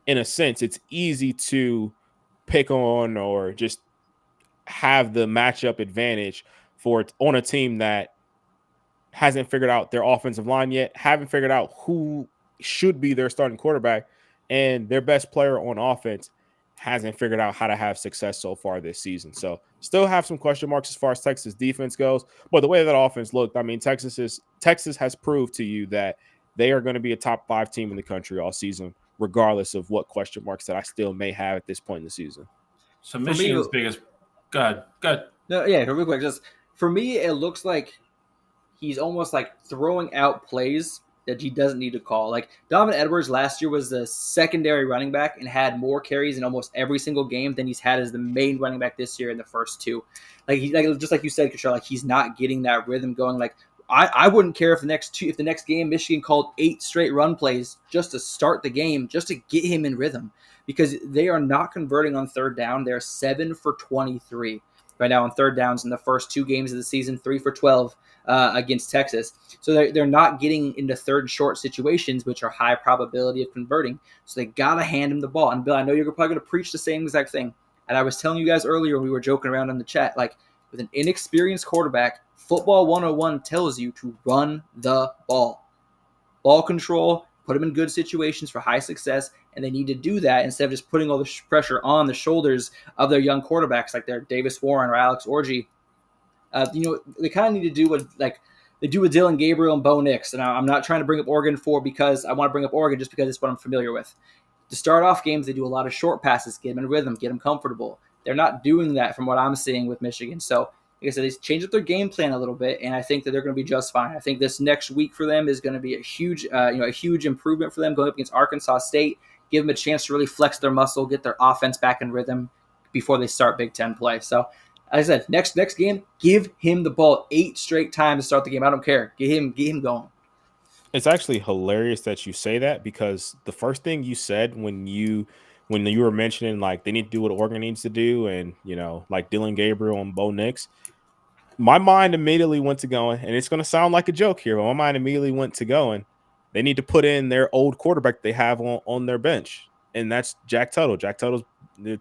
in a sense, it's easy to pick on or just have the matchup advantage on a team that hasn't figured out their offensive line yet, haven't figured out who should be their starting quarterback, and their best player on offense hasn't figured out how to have success so far this season. So still have some question marks as far as Texas defense goes. But the way that offense looked, I mean, Texas has proved to you that they are going to be a top 5 team in the country all season, regardless of what question marks that I still may have at this point in the season. So Michigan's biggest. Go ahead. No, yeah, real quick. Just for me, it looks like he's almost like throwing out plays that he doesn't need to call. Like Donovan Edwards last year was the secondary running back and had more carries in almost every single game than he's had as the main running back this year in the first 2. Like just like you said, Kishore, like he's not getting that rhythm going. Like I wouldn't care if the next game Michigan called 8 straight run plays just to start the game, just to get him in rhythm, because they are not converting on third down. They're 7 for 23 right now on third downs in the first 2 games of the season, 3 for 12 against Texas. So they're not getting into third and short situations, which are high probability of converting. So they got to hand him the ball. And Bill, I know you're probably going to preach the same exact thing. And I was telling you guys earlier when we were joking around in the chat, like with an inexperienced quarterback, football 101 tells you to run the ball. Ball control, put them in good situations for high success, and they need to do that instead of just putting all the pressure on the shoulders of their young quarterbacks like their Davis Warren or Alex Orji. They kind of need to do what like they do with Dylan Gabriel and Bo Nix. And I'm not trying to bring up Oregon because I want to bring up Oregon just because it's what I'm familiar with. To start off games, they do a lot of short passes, get them in rhythm, get them comfortable. They're not doing that from what I'm seeing with Michigan. So, like I said, they changed up their game plan a little bit, and I think that they're going to be just fine. I think this next week for them is going to be a huge improvement for them going up against Arkansas State. Give them a chance to really flex their muscle, get their offense back in rhythm before they start Big Ten play. So, as I said, next game, give him the ball 8 straight times to start the game. I don't care. Get him going. It's actually hilarious that you say that, because the first thing you said when you were mentioning like they need to do what Oregon needs to do, and like Dylan Gabriel and Bo Nix, my mind immediately went to going, and it's going to sound like a joke here, but my mind immediately went to going, they need to put in their old quarterback they have on their bench, and that's Jack Tuttle. Jack Tuttle's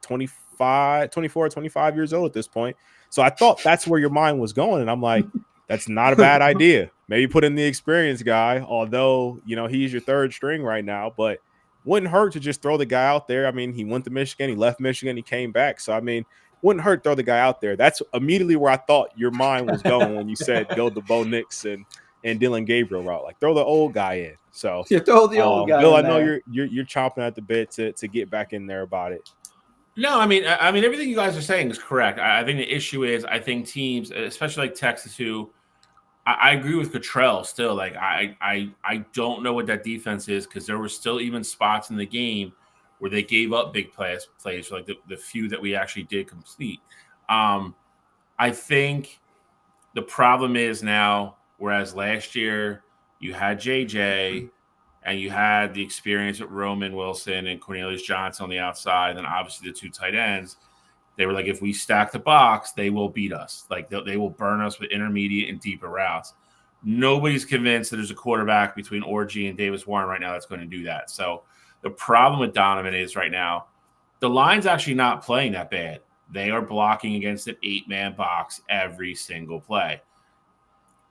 25 years old at this point. So I thought that's where your mind was going, and I'm like, that's not a bad idea. Maybe put in the experienced guy, although, he's your third string right now, but wouldn't hurt to just throw the guy out there. I mean, he went to Michigan, he left Michigan, he came back. So, I mean, wouldn't hurt to throw the guy out there. That's immediately where I thought your mind was going when you said go the Bo Nix and Dylan Gabriel route. Like, throw the old guy in. So, you throw the old guy Bill, in I know there. you're chomping at the bit to get back in there about it. No, I mean, everything you guys are saying is correct. I think the issue is, I think teams, especially like Texas, who I agree with Cottrell still. Like, I don't know what that defense is, because there were still even spots in the game where they gave up big plays for like the few that we actually did complete. I think the problem is now, whereas last year you had JJ and you had the experience with Roman Wilson and Cornelius Johnson on the outside, and then obviously the 2 tight ends, they were like, if we stack the box, they will beat us. Like, they will burn us with intermediate and deeper routes. Nobody's convinced that there's a quarterback between Orji and Davis Warren right now that's going to do that. So the problem with Donovan is right now, the line's actually not playing that bad. They are blocking against an 8-man box every single play.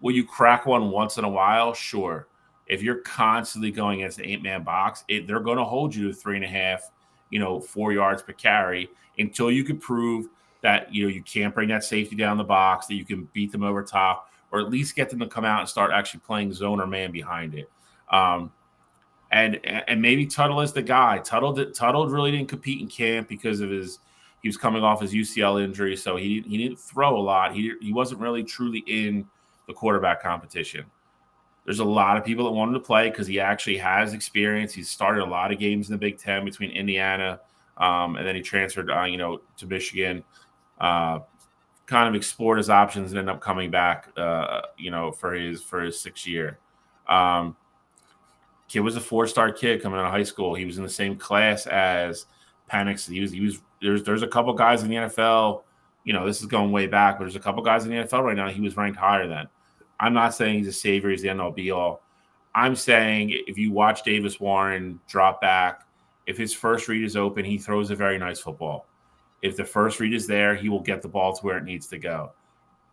Will you crack one once in a while? Sure. If you're constantly going against an 8-man box, they're going to hold you to 3.5, 4 yards per carry until you can prove that, you can't bring that safety down the box, that you can beat them over top, or at least get them to come out and start actually playing zone or man behind it. And maybe Tuttle is the guy. Tuttle really didn't compete in camp because he was coming off his UCL injury, so he didn't throw a lot. He wasn't really truly in the quarterback competition. There's a lot of people that want him to play because he actually has experience. He's started a lot of games in the Big Ten between Indiana, and then he transferred, to Michigan. Kind of explored his options and ended up coming back, for his 6th year. Kid was a 4-star kid coming out of high school. He was in the same class as Penix. There's a couple guys in the NFL. This is going way back, but there's a couple guys in the NFL right now he was ranked higher than. I'm not saying he's a savior, he's the end-all be-all. I'm saying if you watch Davis Warren drop back, if his first read is open, he throws a very nice football. If the first read is there, he will get the ball to where it needs to go.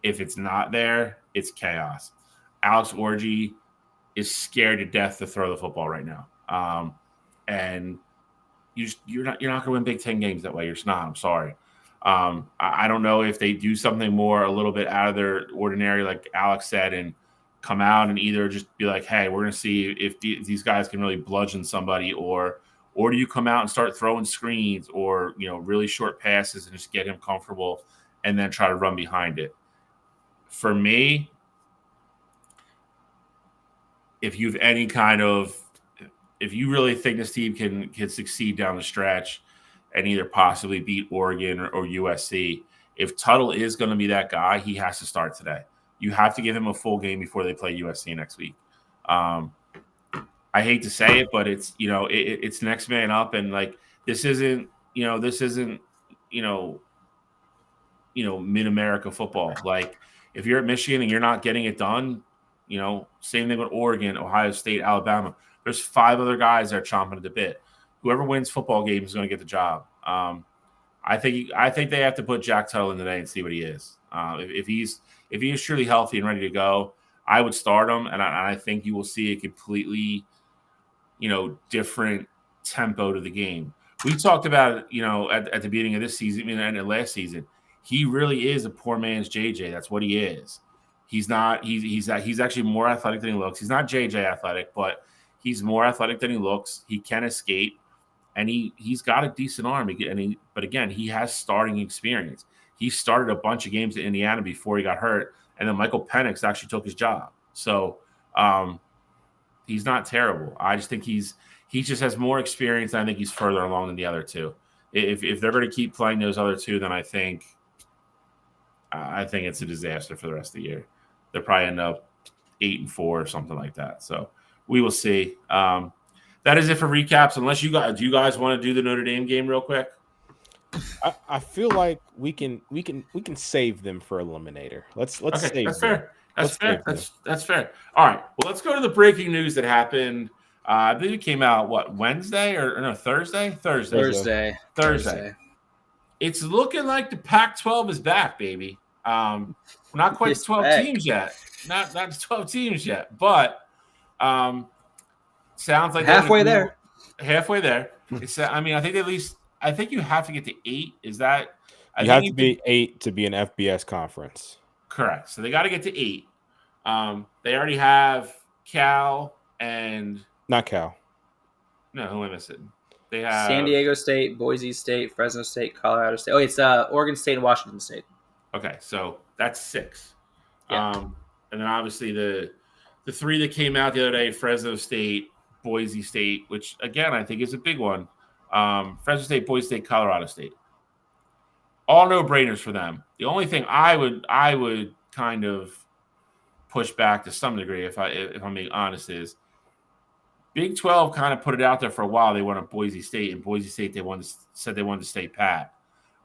If it's not there, it's chaos. Alex Orji is scared to death to throw the football right now. And, you're not going to win Big Ten games that way. You're just not. I'm sorry. I don't know if they do something more a little bit out of their ordinary, like Alex said, and come out and either just be like, hey, we're going to see if these guys can really bludgeon somebody, or do you come out and start throwing screens or, really short passes and just get him comfortable and then try to run behind it. For me, if you really think this team can succeed down the stretch and either possibly beat Oregon or USC, if Tuttle is going to be that guy, he has to start today. You have to give him a full game before they play USC next week. I hate to say it, but it's it's next man up, and like this isn't mid-America football. Like if you're at Michigan and you're not getting it done, same thing with Oregon, Ohio State, Alabama. There's 5 other guys that are chomping at the bit. Whoever wins football games is going to get the job. I think they have to put Jack Tuttle in today and see what he is. If he is truly healthy and ready to go, I would start him, and I think you will see a completely, different tempo to the game. We talked about it, at the beginning of this season and last season. He really is a poor man's JJ. That's what he is. He's not. He's actually more athletic than he looks. He's not JJ athletic, but he's more athletic than he looks. He can escape, and he's got a decent arm. But again, he has starting experience. He started a bunch of games at Indiana before he got hurt, and then Michael Penix actually took his job. So he's not terrible. I just think he just has more experience, and I think he's further along than the other two. If they're going to keep playing those other two, then I think it's a disaster for the rest of the year. They'll probably end up 8-4 or something like that. So we will see. That is it for recaps. Unless do you guys want to do the Notre Dame game real quick? I feel like we can save them for Eliminator. Let's save that's them. Fair. That's fair. All right. Well, let's go to the breaking news that happened. I believe it came out Wednesday or no Thursday? Thursday. It's looking like the Pac-12 is back, baby. Not quite 12 teams yet. Not 12 teams yet, but sounds like halfway there. Halfway there. It's. I think you have to get to 8. Is that? You have to be 8 to be an FBS conference. Correct. So they got to get to 8. They already have Cal and not Cal. No, who am I missing? They have San Diego State, Boise State, Fresno State, Colorado State. Oh, it's Oregon State and Washington State. Okay, so that's 6. Yeah. And then obviously the 3 that came out the other day: Fresno State, Boise State, which again I think is a big one. Fresno State, Boise State, Colorado State. All no-brainers for them. The only thing I would kind of push back to some degree, if I'm being honest, is Big 12 kind of put it out there for a while. They wanted Boise State, and Boise State said they wanted to stay pat.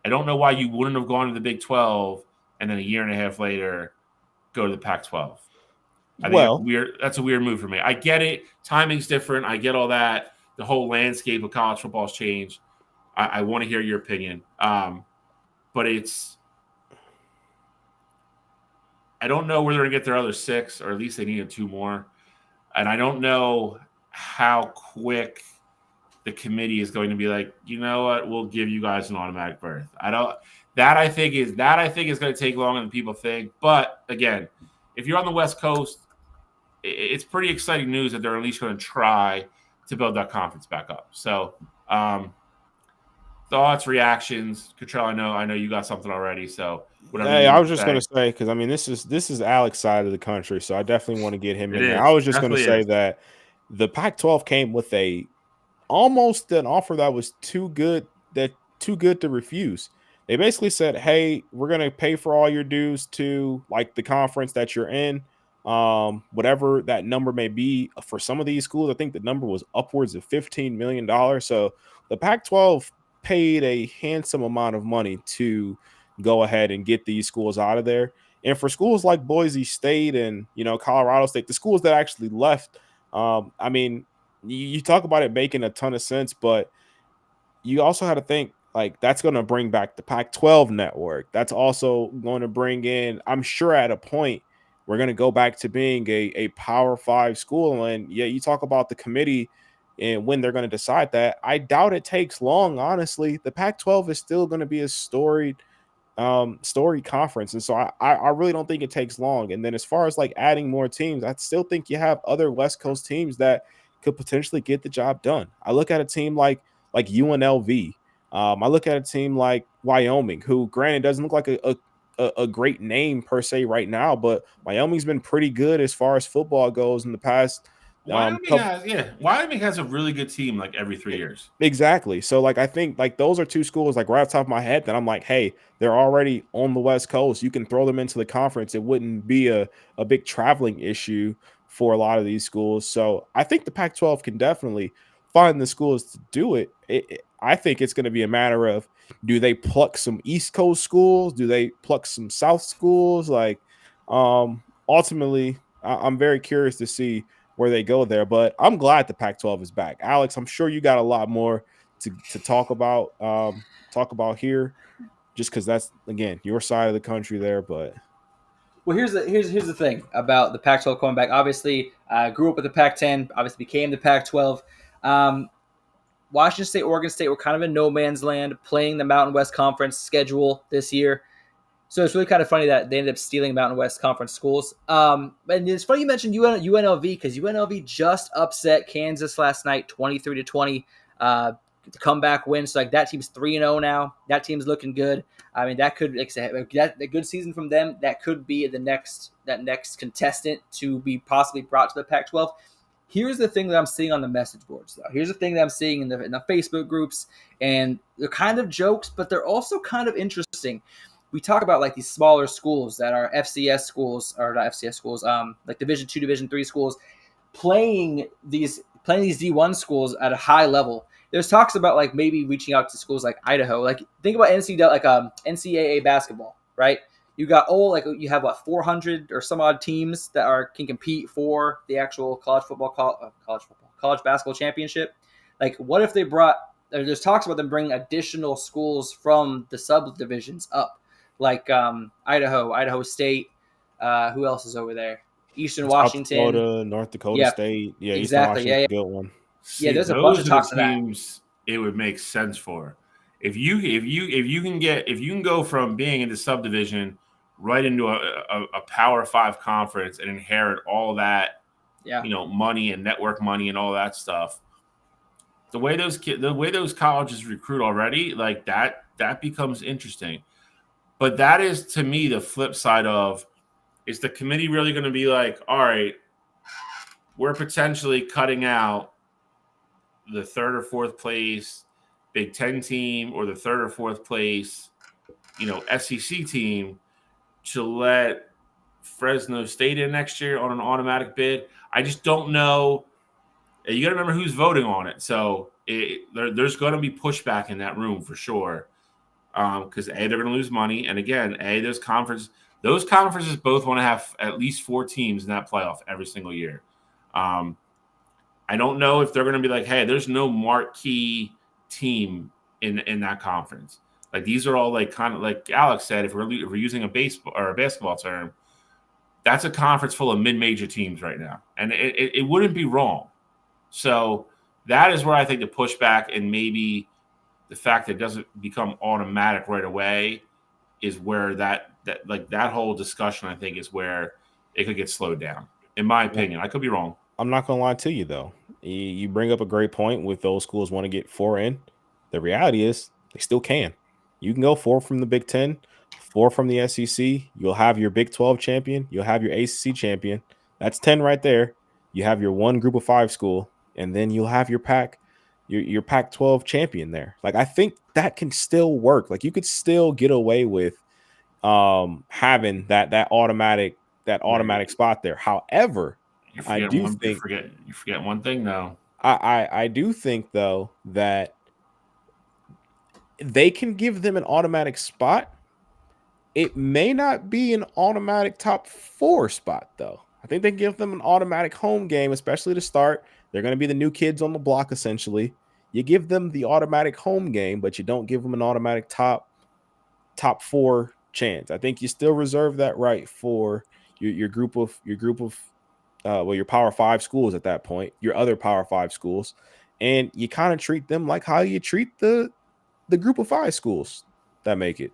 I don't know why you wouldn't have gone to the Big 12 and then a year and a half later go to the Pac-12. I think that's a weird move for me. I get it. Timing's different. I get all that. The whole landscape of college football has changed. I want to hear your opinion. But I don't know where they're going to get their other 6, or at least they needed 2 more. And I don't know how quick the committee is going to be like, you know what, we'll give you guys an automatic berth. I think is going to take longer than people think. But again, if you're on the West Coast, it's pretty exciting news that they're at least going to try to build that conference back up. So, thoughts, reactions, Cottrell. I know you got something already. So, whatever. Hey, I was just going to say, because I mean, this is Alex's side of the country, so I definitely want to get him in there. I was just going to say that the Pac-12 came with almost an offer that was too good to refuse. They basically said, "Hey, we're going to pay for all your dues to like the conference that you're in, whatever that number may be." For some of these schools, I think the number was upwards of $15 million. So the Pac-12 paid a handsome amount of money to go ahead and get these schools out of there. And for schools like Boise State and Colorado State, the schools that actually left, I mean, you talk about it making a ton of sense, but you also had to think like that's going to bring back the Pac-12 network. That's also going to bring in, I'm sure at a point, we're going to go back to being a Power 5 school. And yeah, you talk about the committee. and when they're going to decide that. I doubt it takes long, honestly. The Pac-12 is still going to be a storied conference, and so I really don't think it takes long. And then as far as like adding more teams, I still think you have other West Coast teams that could potentially get the job done. I look at a team like UNLV. I look at a team like Wyoming, who granted doesn't look like a great name per se right now, but Wyoming's been pretty good as far as football goes in the past. Wyoming has a really good team like every 3 years. Exactly. So like I think like those are two schools like right off the top of my head that I'm like, hey, they're already on the West Coast. You can throw them into the conference. It wouldn't be a big traveling issue for a lot of these schools. So I think the Pac-12 can definitely find the schools to do it. I think it's going to be a matter of, do they pluck some East Coast schools? Do they pluck some South schools? Like ultimately, I'm very curious to see where they go there, but I'm glad the Pac-12 is back. Alex, I'm sure you got a lot more to talk about here, just because that's again your side of the country there. But well, here's the thing about the Pac-12 coming back. Obviously, grew up with the Pac-10. Obviously, became the Pac-12. Washington State, Oregon State were kind of in no man's land, playing the Mountain West Conference schedule this year. So it's really kind of funny that they ended up stealing Mountain West Conference schools. And it's funny you mentioned UNLV, because UNLV just upset Kansas last night, 23-20, comeback win. So like that team's 3-0 now. That team's looking good. I mean, that could a good season from them. That could be the next contestant to be possibly brought to the Pac-12. Here's the thing that I'm seeing on the message boards, though. Here's the thing that I'm seeing in the Facebook groups, and they're kind of jokes, but they're also kind of interesting. We talk about like these smaller schools that are FCS schools, or not FCS schools, like Division II, Division III schools, playing these D1 schools at a high level. There's talks about like maybe reaching out to schools like Idaho. Like think about NCAA basketball, right? You got you have 400 or some odd teams that can compete for the actual college basketball championship. Like what if they there's talks about them bringing additional schools from the subdivisions up, like Idaho State. Who else is over there? Eastern Washington, South Dakota, North Dakota State. Yeah, exactly. Eastern Washington's a good one. See, there's a bunch of talks of teams that it would make sense for. If you can go from being in the subdivision right into a Power 5 conference and inherit all that, money and network money and all that stuff. The way those colleges recruit already, like that becomes interesting. But that is, to me, the flip side of, is the committee really going to be like, all right, we're potentially cutting out the third or fourth place Big Ten team or the third or fourth place, SEC team to let Fresno State in next year on an automatic bid? I just don't know. You got to remember who's voting on it. So there's going to be pushback in that room for sure. Because they're going to lose money, and again, those conferences both want to have at least 4 teams in that playoff every single year. I don't know if they're going to be like, hey, there's no marquee team in that conference. Like these are all like kind of like Alex said, if we're using a baseball or a basketball term, that's a conference full of mid-major teams right now, and it wouldn't be wrong. So that is where I think the pushback and maybe the fact that it doesn't become automatic right away is where that whole discussion, I think, is where it could get slowed down, in my opinion. I could be wrong. I'm not going to lie to you, though. You bring up a great point with those schools want to get 4 in. The reality is they still can. You can go 4 from the Big Ten, 4 from the SEC. You'll have your Big 12 champion. You'll have your ACC champion. That's 10 right there. You have your one Group of 5 school, and then you'll have your Pac-12 champion there. Like, I think that can still work. Like, you could still get away with having that automatic spot there. However, you forget one thing though. I do think though that they can give them an automatic spot. It may not be an automatic top 4 spot though. I think they give them an automatic home game, especially to start. They're going to be the new kids on the block essentially. You give them the automatic home game, but you don't give them an automatic top 4 chance. I think you still reserve that right for your group of your Power 5 schools at that point, your other Power 5 schools. and you kind of treat them like how you treat the group of 5 schools that make it.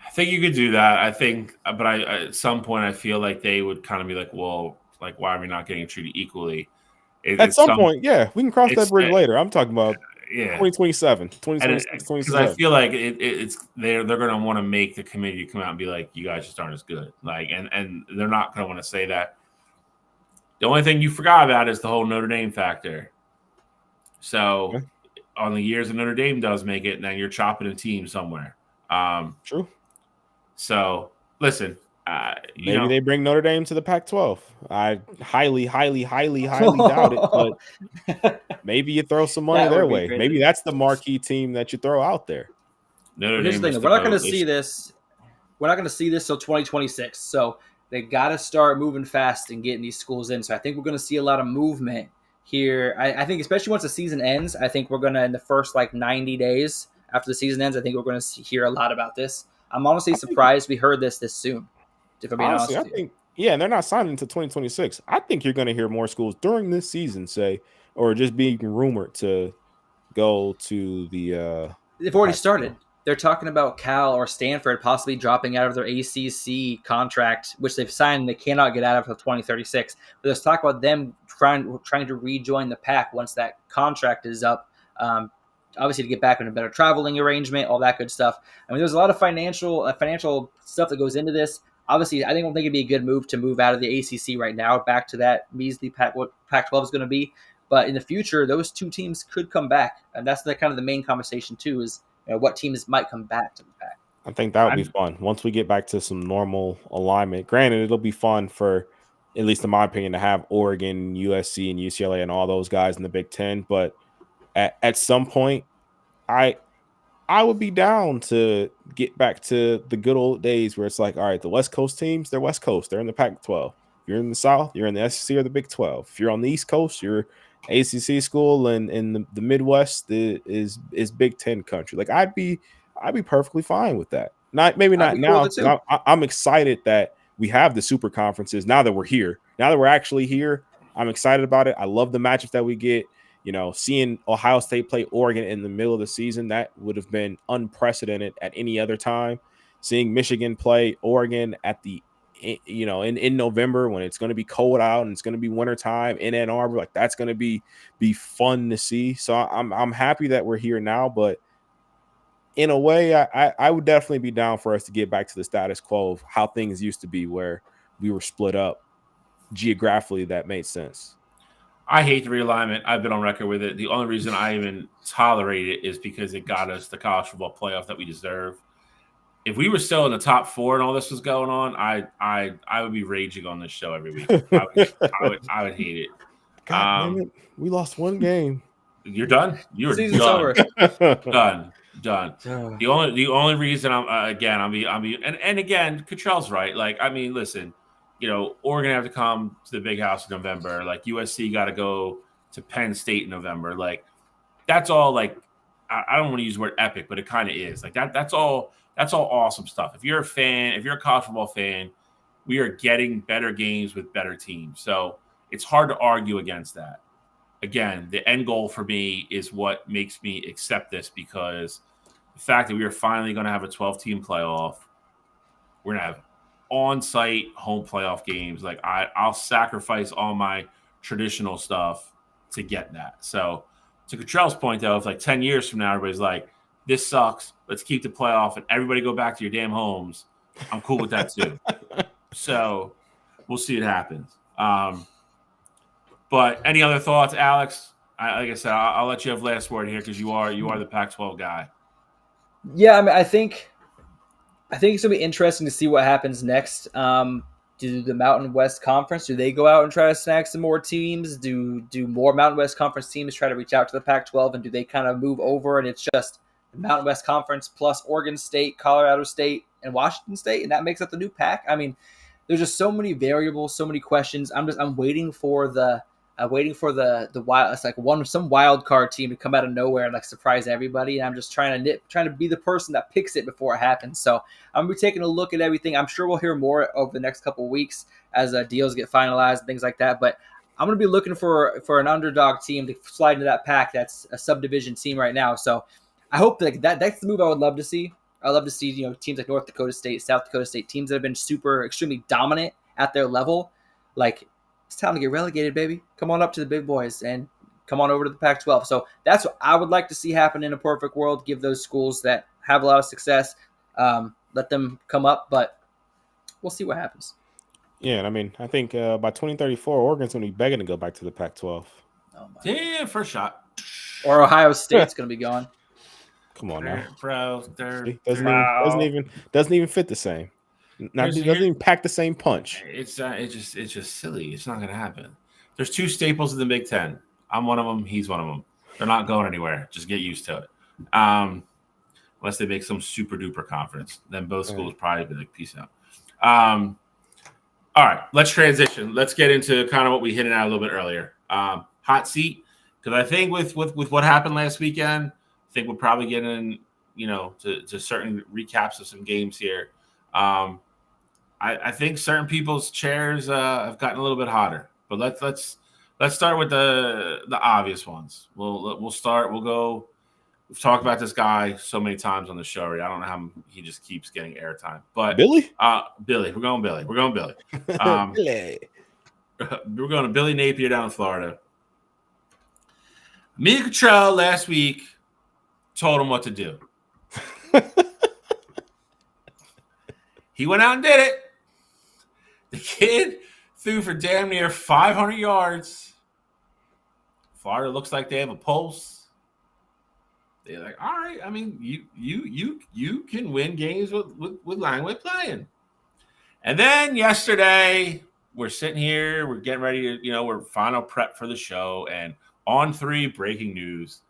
I think you could do that. I think, but at some point, I feel like they would kind of be like, well, like, why are we not getting treated equally? At some point, yeah, we can cross that bridge later. I'm talking about 2027, 2026, because I feel like they're going to want to make the committee come out and be like, you guys just aren't as good. Like, and they're not going to want to say that. The only thing you forgot about is the whole Notre Dame factor. So on the years that Notre Dame does make it, then you're chopping a team somewhere. True. So listen, maybe they bring Notre Dame to the Pac-12. I highly doubt it, but maybe you throw some money their way. Crazy. Maybe that's the marquee team that you throw out there. Notre Dame. We're not going to see this. We're not going to see this till 2026. So they got to start moving fast and getting these schools in. So I think we're going to see a lot of movement here. I think especially once the season ends, I think we're going to, in the first 90 days after the season ends, I think we're going to hear a lot about this. I'm honestly surprised we heard this soon. If I'm being honest with you. I think, and they're not signing until 2026. I think you're going to hear more schools during this season say, or just being rumored to go to the. They've already started. They're talking about Cal or Stanford possibly dropping out of their ACC contract, which they've signed and they cannot get out of until 2036. But let's talk about them trying to rejoin the Pac once that contract is up. Obviously, to get back in a better traveling arrangement, all that good stuff. I mean, there's a lot of financial stuff that goes into this. Obviously, I don't think it'd be a good move to move out of the ACC right now, back to that measly what Pac-12 is going to be. But in the future, those two teams could come back, and that's kind of the main conversation too. Is what teams might come back to the Pac. I think that would be fun once we get back to some normal alignment. Granted, it'll be fun for, at least in my opinion, to have Oregon, USC, and UCLA and all those guys in the Big Ten, but at some point, I would be down to get back to the good old days where it's like, all right, the West Coast teams, they're West Coast. They're in the Pac-12. If you're in the South, you're in the SEC or the Big 12. If you're on the East Coast, you're ACC school, and in the Midwest is Big 10 country. Like I'd be perfectly fine with that. Maybe not now. Cool, I'm excited that we have the super conferences now that we're here. Now that we're actually here, I'm excited about it. I love the matchups that we get. Seeing Ohio State play Oregon in the middle of the season, that would have been unprecedented at any other time. Seeing Michigan play Oregon at the, in November when it's going to be cold out and it's going to be wintertime in Ann Arbor, like that's going to be fun to see. So I'm happy that we're here now, but in a way, I would definitely be down for us to get back to the status quo of how things used to be, where we were split up geographically. That made sense. I hate the realignment. I've been on record with it. The only reason I even tolerate it is because it got us the college football playoff that we deserve. If we were still in the top 4 and all this was going on, I would be raging on this show every week. I would hate it. God damn it. We lost one game. You're done? You were Season's done. over. Done. The only reason and again, Cottrell's right. Like, I mean, listen. Oregon have to come to the big house in November. Like USC got to go to Penn State in November. Like that's all. Like I don't want to use the word epic, but it kind of is. Like that's all awesome stuff. If you're a fan, if you're a college football fan, we are getting better games with better teams. So it's hard to argue against that. Again, the end goal for me is what makes me accept this, because the fact that we are finally going to have a 12-team playoff, we're going to have on-site home playoff games. Like I'll sacrifice all my traditional stuff to get that. So to Cottrell's point, though, if 10 years from now everybody's like, this sucks, let's keep the playoff and everybody go back to your damn homes, I'm cool with that too. So we'll see what happens. But any other thoughts, Alex? Like I said, I'll let you have last word here because you are the Pac-12 guy. Yeah, I mean, I think it's going to be interesting to see what happens next. Do the Mountain West Conference, do they go out and try to snag some more teams? Do more Mountain West Conference teams try to reach out to the Pac-12, and do they kind of move over and it's just the Mountain West Conference plus Oregon State, Colorado State, and Washington State, and that makes up the new Pac? I mean, there's just so many variables, so many questions. I'm waiting for the wild. It's like some wild card team to come out of nowhere and surprise everybody. And I'm just trying to be the person that picks it before it happens. So I'm gonna be taking a look at everything. I'm sure we'll hear more over the next couple of weeks as deals get finalized and things like that. But I'm going to be looking for an underdog team to slide into that pack. That's a subdivision team right now. So I hope that's the move I would love to see. I love to see teams like North Dakota State, South Dakota State, teams that have been extremely dominant at their level. Like, it's time to get relegated, baby. Come on up to the big boys and come on over to the Pac-12. So that's what I would like to see happen in a perfect world. Give those schools that have a lot of success, let them come up. But we'll see what happens. Yeah, and I mean, I think by 2034, Oregon's going to be begging to go back to the Pac-12. Oh my Yeah, first shot. Or Ohio State's going to be gone. Come on now, bro. Doesn't even fit the same. Doesn't even pack the same punch. It's just silly. It's not going to happen. There's two staples in the Big Ten. I'm one of them. He's one of them. They're not going anywhere. Just get used to it. Unless they make some super duper conference, then both schools probably be like, peace out. All right, let's transition. Let's get into kind of what we hit at a little bit earlier. Hot seat, because I think with what happened last weekend, I think we're probably getting to certain recaps of some games here. I think certain people's chairs have gotten a little bit hotter, but let's start with the obvious ones. We'll start. We'll go. We've talked about this guy so many times on the show. Right? I don't know how he just keeps getting airtime. But Billy, Billy, we're going Billy. Billy. We're going to Billy Napier down in Florida. Mika Cottrell last week told him what to do. He went out and did it. The kid threw for damn near 500 yards. Florida looks like they have a pulse. They're like, all right. I mean, you can win games with Langway playing. And then yesterday, we're sitting here, we're getting ready to, we're final prep for the show, and on 3 breaking news: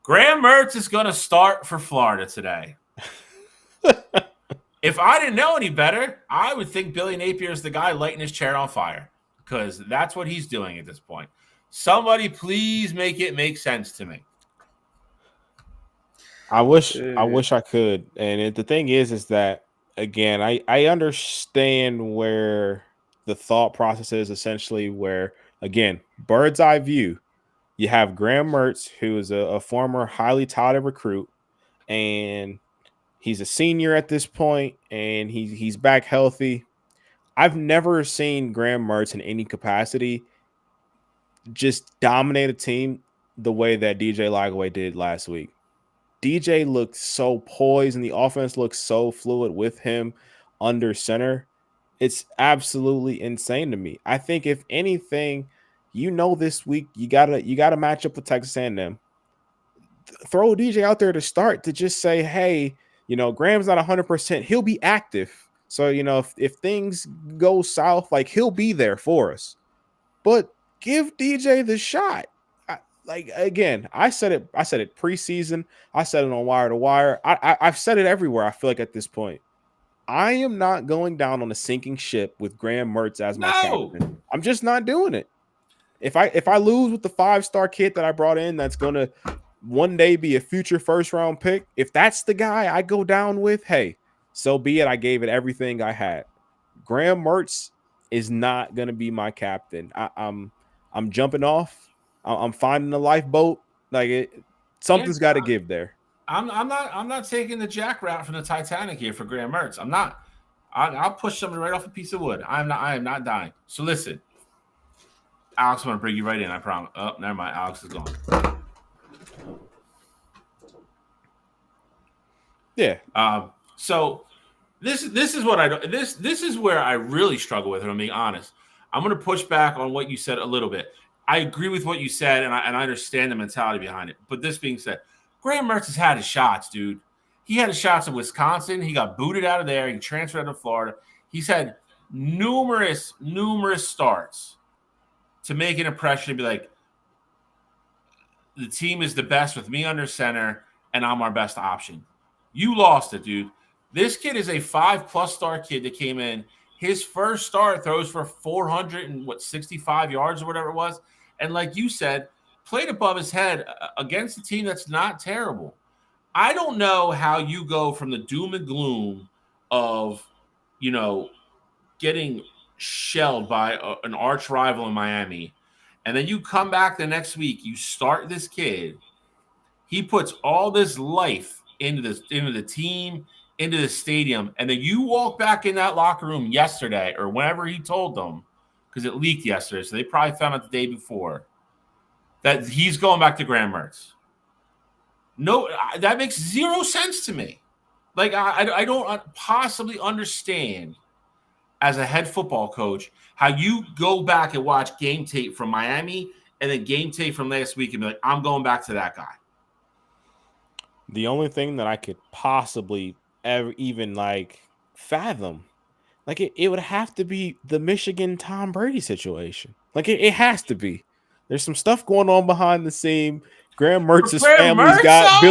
Graham Mertz is going to start for Florida today. If I didn't know any better, I would think Billy Napier is the guy lighting his chair on fire, because that's what he's doing at this point. Somebody please make it make sense to me. I wish I could. And the thing is that, again, I understand where the thought process is, essentially where, again, bird's eye view. You have Graham Mertz, who is a former highly touted recruit, and he's a senior at this point, and he's back healthy. I've never seen Graham Mertz in any capacity just dominate a team the way that DJ Lagway did last week. DJ looked so poised, and the offense looked so fluid with him under center. It's absolutely insane to me. I think if anything, this week you gotta match up with Texas A&M. Throw DJ out there to start, to just say, hey, Graham's not 100%. He'll be active. So, if things go south, like, he'll be there for us. But give DJ the shot. Again, I said it preseason. I said it on Wire to Wire. I've said it everywhere, I feel like, at this point. I am not going down on a sinking ship with Graham Mertz as my captain. I'm just not doing it. If I lose with the 5-star kid that I brought in, that's going to one day be a future first-round pick, if that's the guy I go down with, hey, so be it. I gave it everything I had. Graham Mertz is not going to be my captain. I'm jumping off. I'm finding a lifeboat. Something's got to give there. I'm not taking the Jack route from the Titanic here for Graham Mertz. I'm not. I'll push somebody right off a piece of wood. I am not dying. So listen, Alex, I'm gonna bring you right in. I promise. Oh, never mind. Alex is gone. Yeah. So this is what I do. This is where I really struggle with it. I'm being honest. I'm gonna push back on what you said a little bit. I agree with what you said, and I understand the mentality behind it. But this being said, Graham Mertz has had his shots, dude. He had his shots in Wisconsin. He got booted out of there. He transferred out to Florida. He's had numerous starts to make an impression and be like, the team is the best with me under center, and I'm our best option. You lost it, dude. This kid is a 5+ star kid that came in. His first start throws for 465 yards or whatever it was. And like you said, played above his head against a team that's not terrible. I don't know how you go from the doom and gloom of, getting shelled by an arch rival in Miami and then you come back the next week, you start this kid. He puts all this life into the team, into the stadium, and then you walk back in that locker room yesterday or whenever he told them, because it leaked yesterday, so they probably found out the day before that he's going back to Graham Mertz. No, that makes zero sense to me. Like I don't possibly understand as a head football coach how you go back and watch game tape from Miami and then game tape from last week and be like, I'm going back to that guy. The only thing that I could possibly ever even like fathom, like it would have to be the Michigan Tom Brady situation. Like it has to be. There's some stuff going on behind the scene. Graham Mertz's family's got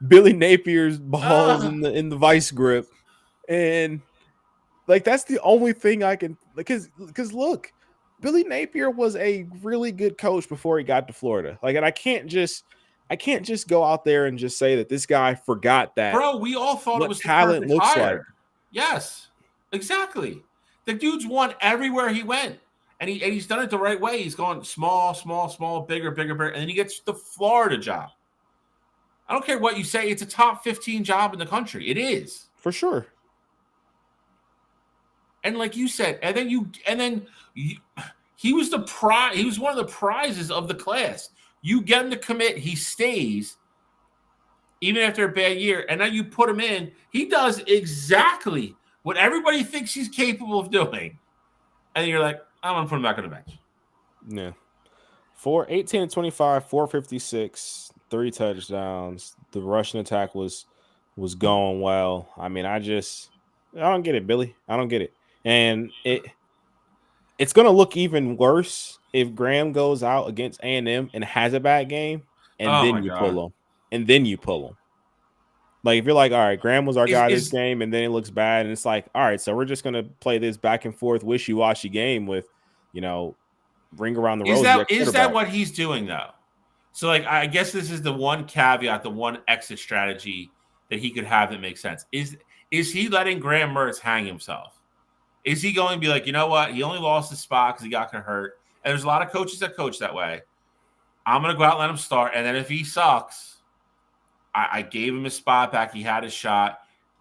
Billy Napier's balls in the vice grip, and like that's the only thing I can because look, Billy Napier was a really good coach before he got to Florida. Like, and I can't just go out there and just say that this guy forgot that. Bro, we all thought it was talent the perfect looks hire. like. Yes, exactly. The dude's won everywhere he went, and he's done it the right way. He's gone small, bigger, and then he gets the Florida job. I don't care what you say; it's a top 15 job in the country. It is for sure. And like you said, he was the prize. He was one of the prizes of the class. You get him to commit, he stays, even after a bad year. And then you put him in. He does exactly what everybody thinks he's capable of doing. And you're like, I'm gonna put him back on the bench. Yeah. 18 to 25, 456, 3 touchdowns. The rushing attack was going well. I mean, I don't get it, Billy. I don't get it. And it's going to look even worse if Graham goes out against A&M and has a bad game, and then you pull him. Like, if you're like, all right, Graham was our guy this game, and then it looks bad, and it's like, all right, so we're just going to play this back and forth wishy-washy game with, ring around the rosy. Is that what he's doing, though? So, like, I guess this is the one caveat, the one exit strategy that he could have that makes sense. Is he letting Graham Mertz hang himself? Is he going to be like, you know what? He only lost his spot because he got hurt. And there's a lot of coaches that coach that way. I'm going to go out and let him start. And then if he sucks, I gave him his spot back. He had his shot.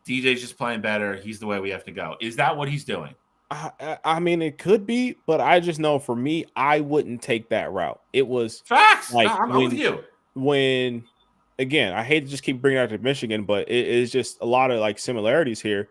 DJ's just playing better. He's the way we have to go. Is that what he's doing? I mean, it could be, but I just know for me, I wouldn't take that route. It was facts. Like, I'm with you. When, again, I hate to just keep bringing it out to Michigan, but it is just a lot of like similarities here.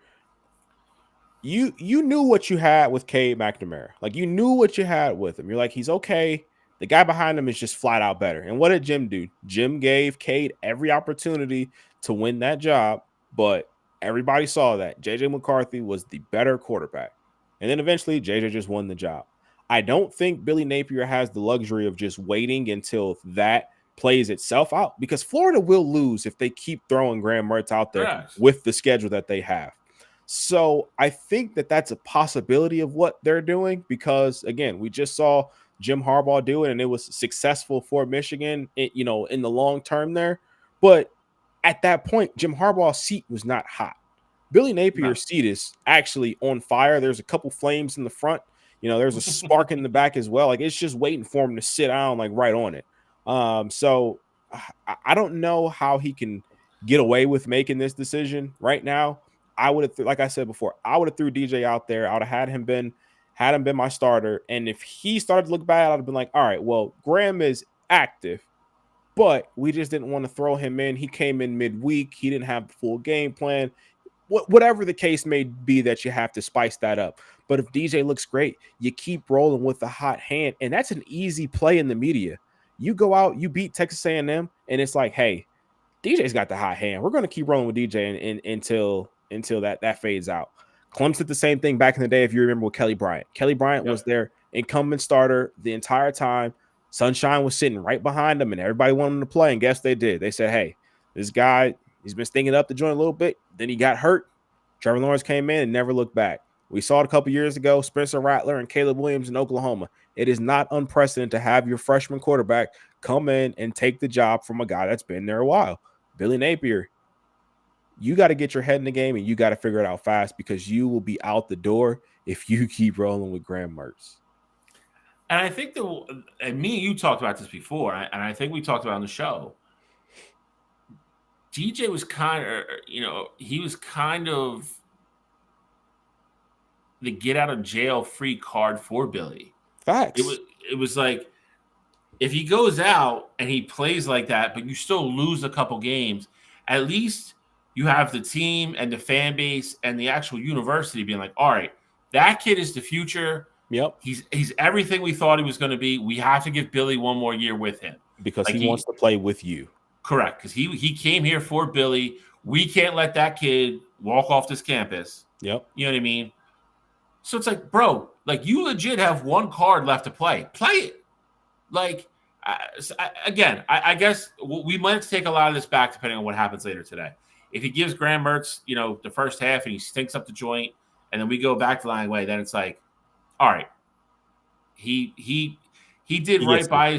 You knew what you had with Cade McNamara. Like, you knew what you had with him. You're like, he's okay. The guy behind him is just flat out better. And what did Jim do? Jim gave Cade every opportunity to win that job, but everybody saw that J.J. McCarthy was the better quarterback. And then eventually, J.J. just won the job. I don't think Billy Napier has the luxury of just waiting until that plays itself out, because Florida will lose if they keep throwing Graham Mertz out there with the schedule that they have. So I think that that's a possibility of what they're doing, because, again, we just saw Jim Harbaugh do it, and it was successful for Michigan, in the long term there. But at that point, Jim Harbaugh's seat was not hot. Billy Napier's seat is actually on fire. There's a couple flames in the front. There's a spark in the back as well. Like, it's just waiting for him to sit down, like, right on it. So I don't know how he can get away with making this decision right now. I would have, like I said before, I would have threw DJ out there. I would have had him been my starter. And if he started to look bad, I'd have been like, all right, well, Graham is active, but we just didn't want to throw him in. He came in midweek. He didn't have the full game plan. Whatever the case may be, that you have to spice that up. But if DJ looks great, you keep rolling with the hot hand. And that's an easy play in the media. You go out, you beat Texas A&M, and it's like, hey, DJ's got the hot hand. We're going to keep rolling with DJ until that fades out. Clemson did the same thing back in the day, if you remember, with Kelly Bryant. Kelly Bryant was their incumbent starter the entire time. Sunshine was sitting right behind him, and everybody wanted him to play, and guess they did. They said, hey, this guy, he's been stinging up the joint a little bit. Then he got hurt. Trevor Lawrence came in and never looked back. We saw it a couple years ago, Spencer Rattler and Caleb Williams in Oklahoma. It is not unprecedented to have your freshman quarterback come in and take the job from a guy that's been there a while. Billy Napier, you got to get your head in the game, and you got to figure it out fast, because you will be out the door if you keep rolling with Graham Mertz. And I think and me and you talked about this before, and I think we talked about it on the show. DJ was he was kind of the get out of jail free card for Billy. Facts. It was like, if he goes out and he plays like that, but you still lose a couple games, at least you have the team and the fan base and the actual university being like, all right, that kid is the future. Yep. He's everything we thought he was going to be. We have to give Billy one more year with him. Because he wants to play with you. Correct. Because he came here for Billy. We can't let that kid walk off this campus. Yep. You know what I mean? So it's like, bro, like, you legit have one card left to play. Play it. Like, I guess we might have to take a lot of this back depending on what happens later today. If he gives Graham Mertz, the first half and he stinks up the joint, and then we go back to line way, then it's like, all right, he did right by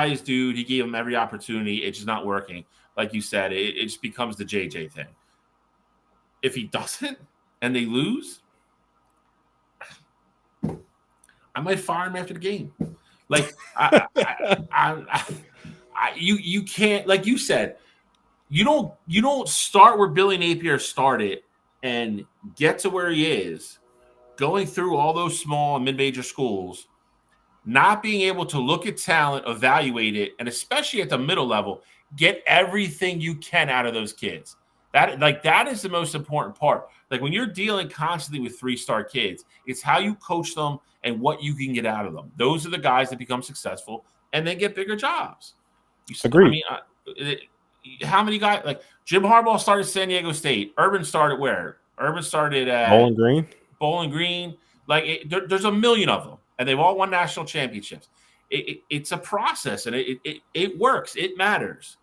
his dude. He gave him every opportunity. It's just not working. Like you said, it just becomes the JJ thing. If he doesn't and they lose, I might fire him after the game. Like, you can't, like you said, you don't start where Billy Napier started and get to where he is, going through all those small and mid-major schools, not being able to look at talent, evaluate it, and especially at the middle level, get everything you can out of those kids. That is the most important part. Like, when you're dealing constantly with 3-star kids, it's how you coach them and what you can get out of them. Those are the guys that become successful and they get bigger jobs. Agree. I mean, how many guys, like Jim Harbaugh started San Diego State? Urban started where? Urban started at Bowling Green. Like, there's a million of them, and they've all won national championships. It's a process, and it works. It matters.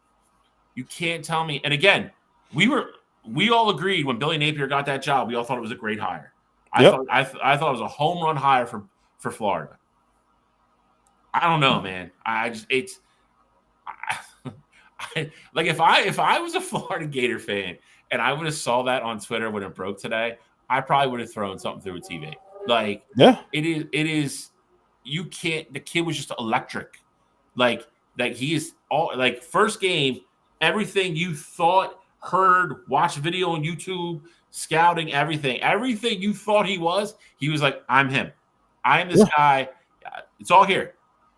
You can't tell me. And again, we all agreed when Billy Napier got that job. We all thought it was a great hire. Yep. I thought it was a home run hire for Florida. I don't know, man. Like, if I was a Florida Gator fan and I would have saw that on Twitter when it broke today, I probably would have thrown something through a TV. Like, yeah, it is. You can't. The kid was just electric. Like he is all, like, first game, everything you thought, heard, watched video on YouTube, scouting, everything you thought he was like, I'm him. I am this guy. It's all here.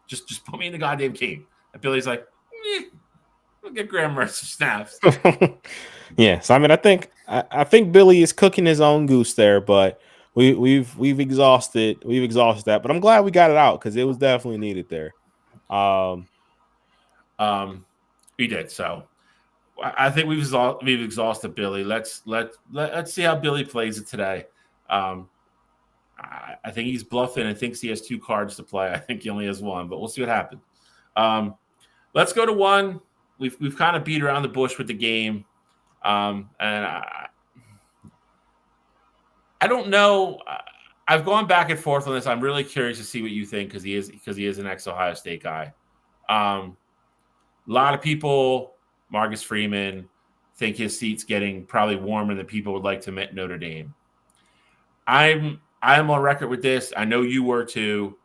Just put me in the goddamn game. And Billy's like, we'll get Graham Mertz some snaps. Yeah. So I mean, I think Billy is cooking his own goose there, but we've exhausted that. But I'm glad we got it out because it was definitely needed there. We did. So I think we've exhausted Billy. Let's see how Billy plays it today. I think he's bluffing and thinks he has 2 cards to play. I think he only has 1, but we'll see what happens. Let's go to 1. We've kind of beat around the bush with the game, and I don't know. I've gone back and forth on this. I'm really curious to see what you think because he is an ex-Ohio State guy. A lot of people, Marcus Freeman, think his seat's getting probably warmer than people would like to admit Notre Dame. I'm on record with this. I know you were too.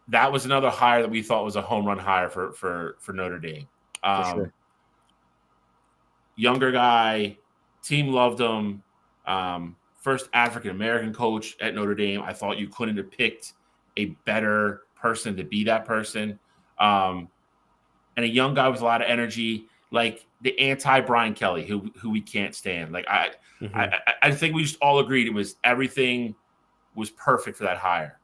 That was another hire that we thought was a home run hire for Notre Dame. Sure. Younger guy, team loved him. First African-American coach at Notre Dame. I thought you couldn't have picked a better person to be that person. And a young guy with a lot of energy, like the anti-Brian Kelly, who we can't stand. Like, I think we just all agreed everything was perfect for that hire.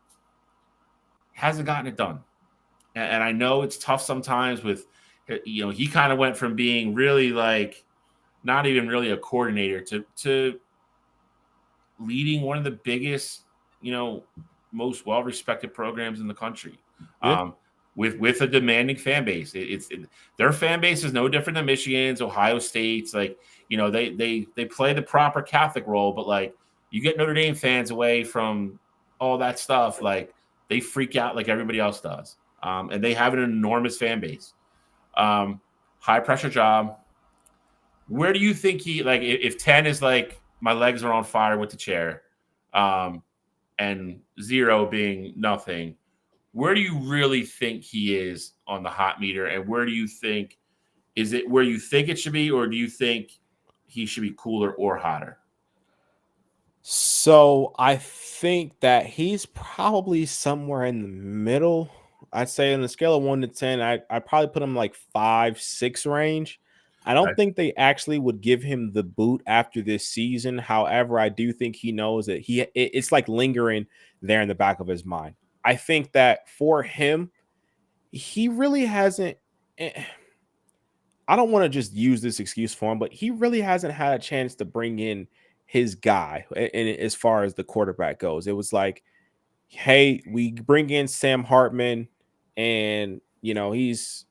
Hasn't gotten it done. And I know it's tough sometimes with, he kind of went from being really, like, not even really a coordinator to leading one of the biggest, most well-respected programs in the country. Yeah. With a demanding fan base. Their fan base is no different than Michigan's, Ohio State's. Like, they play the proper Catholic role, but, like, you get Notre Dame fans away from all that stuff, like, they freak out like everybody else does. And they have an enormous fan base. High pressure job. Where do you think if 10 is like, my legs are on fire with the chair, and and 0 being nothing, where do you really think he is on the hot meter? And where do you think is it where you think it should be, or do you think he should be cooler or hotter? So I think that he's probably somewhere in the middle. I'd say on the scale of 1 to 10, I probably put him like 5, 6 range. I don't think they actually would give him the boot after this season. However, I do think he knows that it's like lingering there in the back of his mind. I think that for him, he really hasn't. I don't want to just use this excuse for him, but he really hasn't had a chance to bring in his guy. And as far as the quarterback goes, it was like, hey, we bring in Sam Hartman, and he's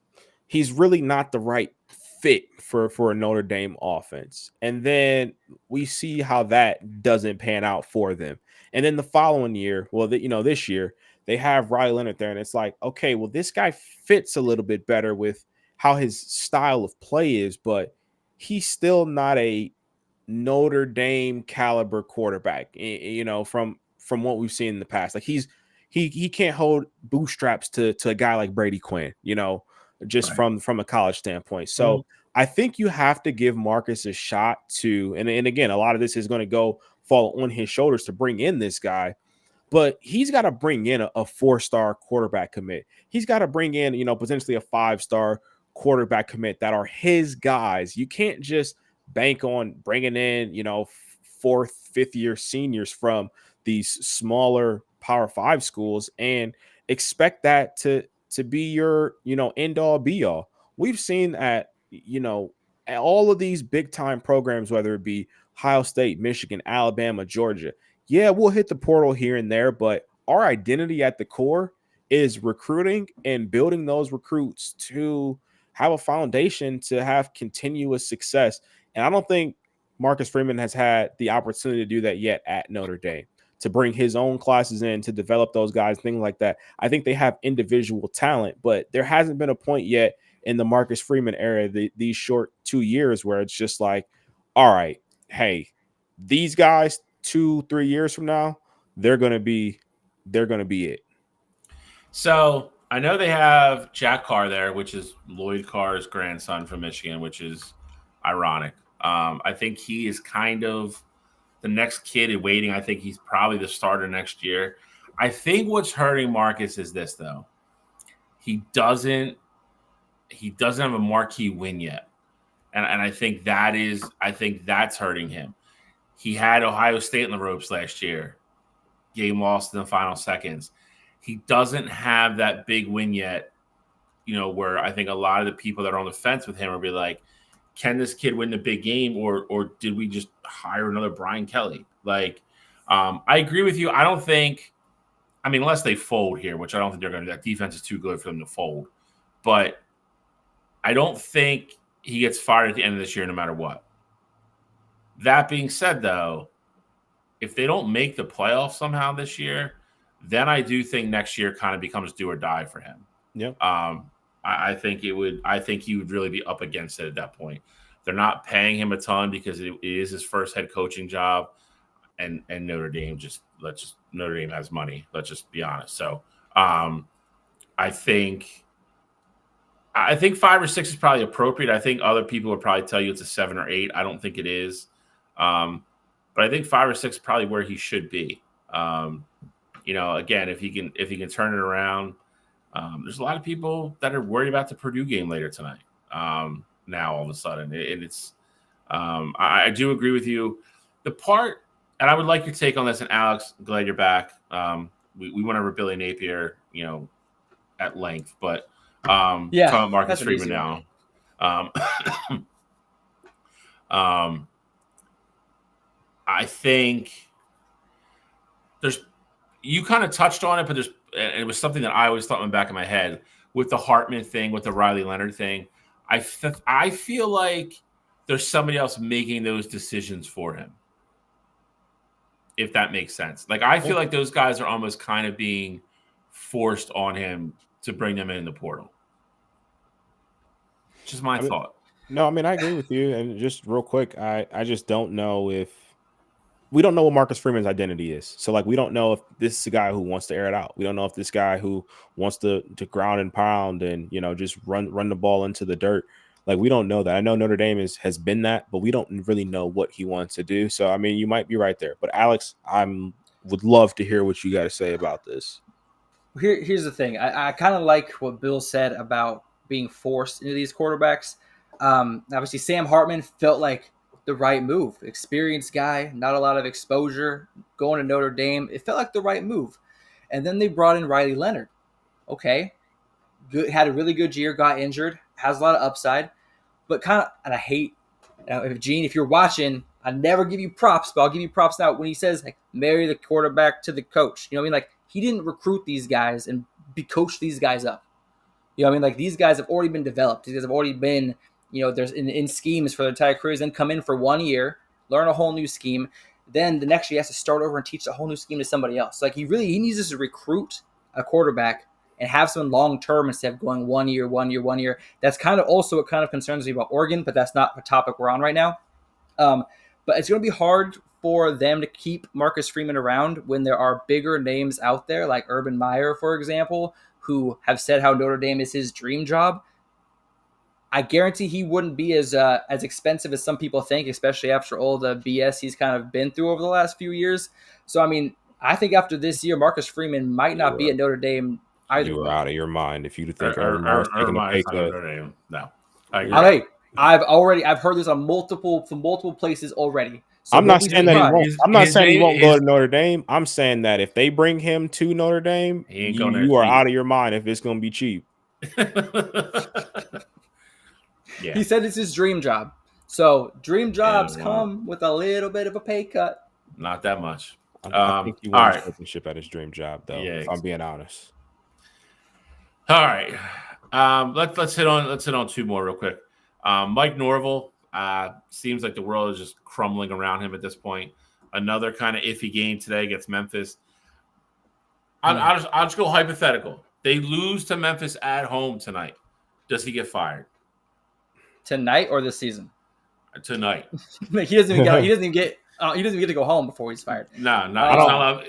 really not the right fit for a Notre Dame offense. And then we see how that doesn't pan out for them. And then the following year, well, this year they have Riley Leonard there, and it's like, okay, well, this guy fits a little bit better with how his style of play is, but he's still not a Notre Dame caliber quarterback, from what we've seen in the past. Like he can't hold bootstraps to a guy like Brady Quinn, just Right. from a college standpoint. So I think you have to give Marcus a shot to, and again, a lot of this is going to fall on his shoulders to bring in this guy, but he's got to bring in a 4-star quarterback commit. He's got to bring in, potentially a 5-star quarterback commit that are his guys. You can't just bank on bringing in, 4th, 5th year seniors from these smaller Power 5 schools and expect that to be your, end all be all. We've seen at all of these big time programs, whether it be Ohio State, Michigan, Alabama, Georgia. Yeah, we'll hit the portal here and there, but our identity at the core is recruiting and building those recruits to have a foundation to have continuous success. And I don't think Marcus Freeman has had the opportunity to do that yet at Notre Dame, to bring his own classes in, to develop those guys, things like that. I think they have individual talent, but there hasn't been a point yet in the Marcus Freeman era, these short 2 years, where it's just like, all right, hey, these guys 2-3 years from now, they're gonna be it. So I know they have Jack Carr there, which is Lloyd Carr's grandson from Michigan, which is ironic. I think he is kind of the next kid in waiting. I think he's probably the starter next year. I think what's hurting Marcus is this, though. He doesn't have a marquee win yet. And I think that's hurting him. He had Ohio State in the ropes last year. Game lost in the final seconds. He doesn't have that big win yet, where I think a lot of the people that are on the fence with him will be like, can this kid win the big game, or did we just hire another Brian Kelly? Like, I agree with you. I don't think, unless they fold here, which I don't think they're going to do. That defense is too good for them to fold. But I don't think he gets fired at the end of this year no matter what. That being said, though, if they don't make the playoffs somehow this year, then I do think next year kind of becomes do or die for him. Yeah. I think he would really be up against it at that point. They're not paying him a ton because it is his first head coaching job, and Notre Dame Notre Dame has money. Let's just be honest. So I think 5 or 6 is probably appropriate. I think other people would probably tell you it's a 7 or 8. I don't think it is. But I think 5 or 6 is probably where he should be. Again, if he can turn it around, there's a lot of people that are worried about the Purdue game later tonight. Now all of a sudden, I do agree with you. The part, and I would like your take on this. And Alex, I'm glad you're back. We went over Billy Napier, at length, but talking about Marcus Freeman now. I think you kind of touched on it, but it was something that I always thought in the back of my head with the Hartman thing, with the Riley Leonard thing. I feel like there's somebody else making those decisions for him, if that makes sense. Like, I feel like those guys are almost kind of being forced on him to bring them in the portal. Just my thought. No, I agree with you. And just real quick, I just don't know if we don't know what Marcus Freeman's identity is. So like we don't know if this is a guy who wants to air it out. We don't know if this guy who wants to ground and pound and just run the ball into the dirt. Like we don't know that. I know Notre Dame has been that, but we don't really know what he wants to do. So I mean, you might be right there. But Alex, would love to hear what you got to say about this. Here's the thing. I kind of like what Bill said about being forced into these quarterbacks. Obviously, Sam Hartman felt like the right move. Experienced guy, not a lot of exposure, going to Notre Dame. It felt like the right move. And then they brought in Riley Leonard. Okay. Good, had a really good year, got injured, has a lot of upside. But kind of, and I hate, Gene, if you're watching, I never give you props, but I'll give you props now when he says, like, marry the quarterback to the coach. You know what I mean? Like, he didn't recruit these guys and coach these guys up. You know what I mean? Like, these guys have already been developed. These guys have already been, there's in schemes for their entire careers, then come in for 1 year, learn a whole new scheme. Then the next year he has to start over and teach a whole new scheme to somebody else. Like, he needs to recruit a quarterback and have someone long-term instead of going 1 year. That's kind of also what kind of concerns me about Oregon, but that's not the topic we're on right now. But it's going to be hard for them to keep Marcus Freeman around when there are bigger names out there, like Urban Meyer, for example, who have said how Notre Dame is his dream job. I guarantee he wouldn't be as expensive as some people think, especially after all the BS he's kind of been through over the last few years. So, I mean, I think after this year, Marcus Freeman might not be at Notre Dame either. You were out of your mind if you think Urban Meyer's taking a pay cut. No, I agree. I've heard this on multiple places already. So I'm not saying that he won't. I'm not saying he won't go to Notre Dame. I'm saying that if they bring him to Notre Dame, you are out of your mind if it's going to be cheap. Yeah. He said it's his dream job. So dream jobs come with a little bit of a pay cut. Not that much. I think he won a championship at his dream job, though. Yeah, if I'm being honest. All right, let's hit on two more real quick. Mike Norvell seems like the world is just crumbling around him at this point. Another kind of iffy game today against Memphis. I'll just go hypothetical. They lose to Memphis at home tonight. Does he get fired? Tonight or this season? Tonight. He doesn't even get to go home before he's fired. No,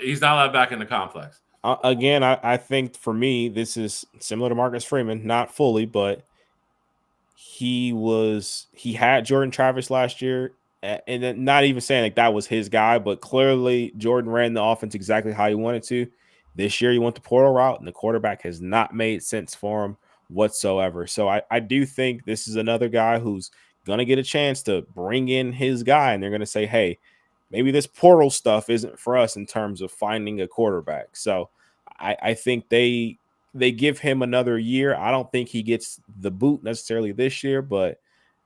he's not allowed back in the complex. Again, I think for me, this is similar to Marcus Freeman, not fully, but he had Jordan Travis last year, and then not even saying like that was his guy, but clearly Jordan ran the offense exactly how he wanted to. This year, he went the portal route, and the quarterback has not made sense for him whatsoever. So I do think this is another guy who's going to get a chance to bring in his guy, and they're going to say, hey, maybe this portal stuff isn't for us in terms of finding a quarterback. So I think they give him another year. I don't think he gets the boot necessarily this year, but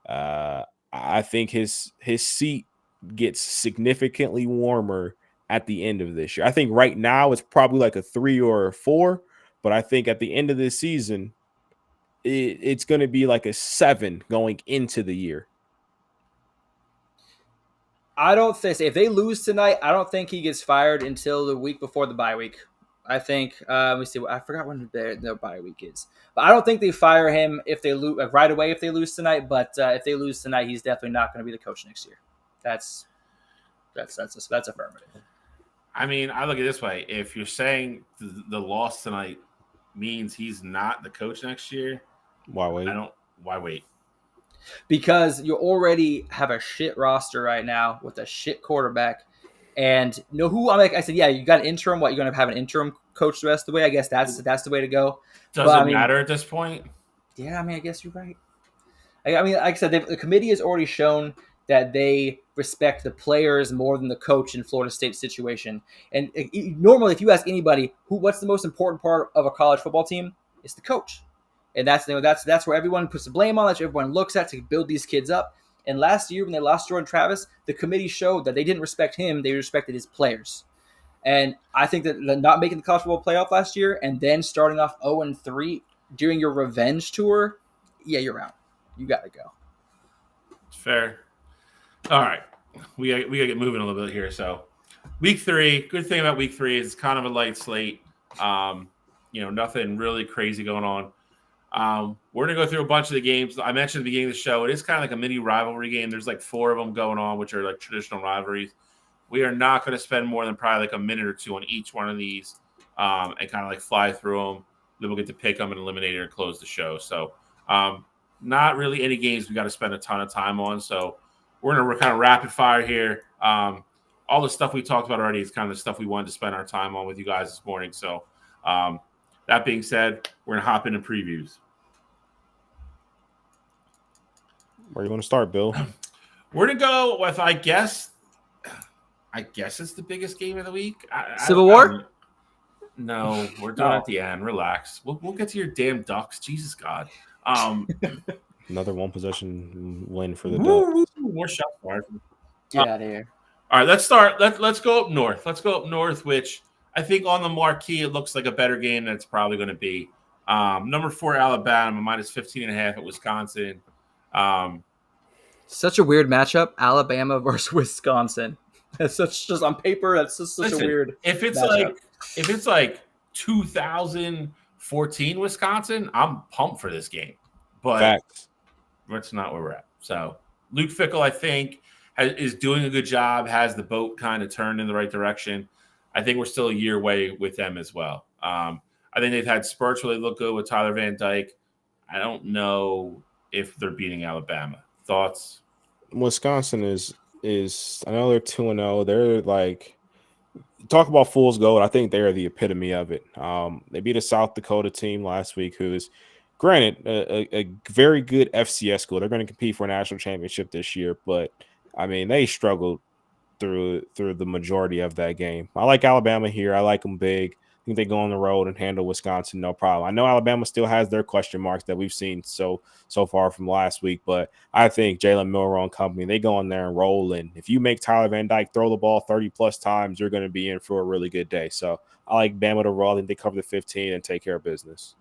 I think his seat gets significantly warmer at the end of this year. I think right now it's probably like a 3 or a 4, but I think at the end of this season, it's going to be like a 7 going into the year. I don't think if they lose tonight, I don't think he gets fired until the week before the bye week. I think let me see. I forgot when their bye week is, but I don't think they fire him if they lose right away if they lose tonight. But if they lose tonight, he's definitely not going to be the coach next year. That's affirmative. I mean, I look at it this way: if you're saying the loss tonight means he's not the coach next year, why wait? Why wait? Because you already have a shit roster right now with a shit quarterback. And I said, yeah, you got an interim. What, you're going to have an interim coach the rest of the way? I guess that's the way to go. Does it matter at this point? Yeah, I mean, I guess you're right. I mean, like I said, the committee has already shown that they respect the players more than the coach in Florida State's situation. And normally, if you ask anybody what's the most important part of a college football team, it's the coach. And that's where everyone puts the blame on. That's what everyone looks at to build these kids up. And last year when they lost Jordan Travis, the committee showed that they didn't respect him. They respected his players. And I think that not making the college football playoff last year and then starting off 0-3 during your revenge tour, yeah, you're out. You got to go. Fair. All right. We got to get moving a little bit here. So week 3, good thing about week 3 is it's kind of a light slate. Nothing really crazy going on. We're going to go through a bunch of the games. I mentioned at the beginning of the show, it is kind of like a mini rivalry game. There's like 4 of them going on, which are like traditional rivalries. We are not going to spend more than probably like a minute or two on each one of these and kind of like fly through them. Then we'll get to pick them and Eliminator and close the show. So not really any games we got to spend a ton of time on. So we're going to kind of rapid fire here. All the stuff we talked about already is kind of the stuff we wanted to spend our time on with you guys this morning. So that being said, we're going to hop into previews. Where you want to start, Bill? We're going to go with, I guess it's the biggest game of the week. Civil War? No, we're done at the end. Relax. We'll get to your damn Ducks. Jesus God. Another one possession win for the Ducks. More shots fired. Get out of here. All right, let's start. Let's go up north. Let's go up north, which I think on the marquee it looks like a better game than it's probably going to be. Number 4 Alabama minus 15.5 at Wisconsin. Such a weird matchup, Alabama versus Wisconsin. That's just on paper. That's just such a weird. If it's like 2014 Wisconsin, I'm pumped for this game. But Facts. That's not where we're at. So Luke Fickell, I think, is doing a good job. Has the boat kind of turned in the right direction. I think we're still a year away with them as well. I think they've had spurts where they look good with Tyler Van Dyke. I don't know if they're beating Alabama. Thoughts? Wisconsin is I know they're 2-0. They're like, talk about fool's gold. I think they're the epitome of it. They beat a South Dakota team last week who is, granted, a very good FCS school. They're going to compete for a national championship this year, but I mean, they struggled through the majority of that game. I like Alabama here. I like them big. I think they go on the road and handle Wisconsin no problem. I know Alabama still has their question marks that we've seen so far from last week, but I think Jalen Milroe and company, they go in there and roll. And if you make Tyler Van Dyke throw the ball 30-plus times, you're going to be in for a really good day. So I like Bama to roll. I think they cover the 15 and take care of business.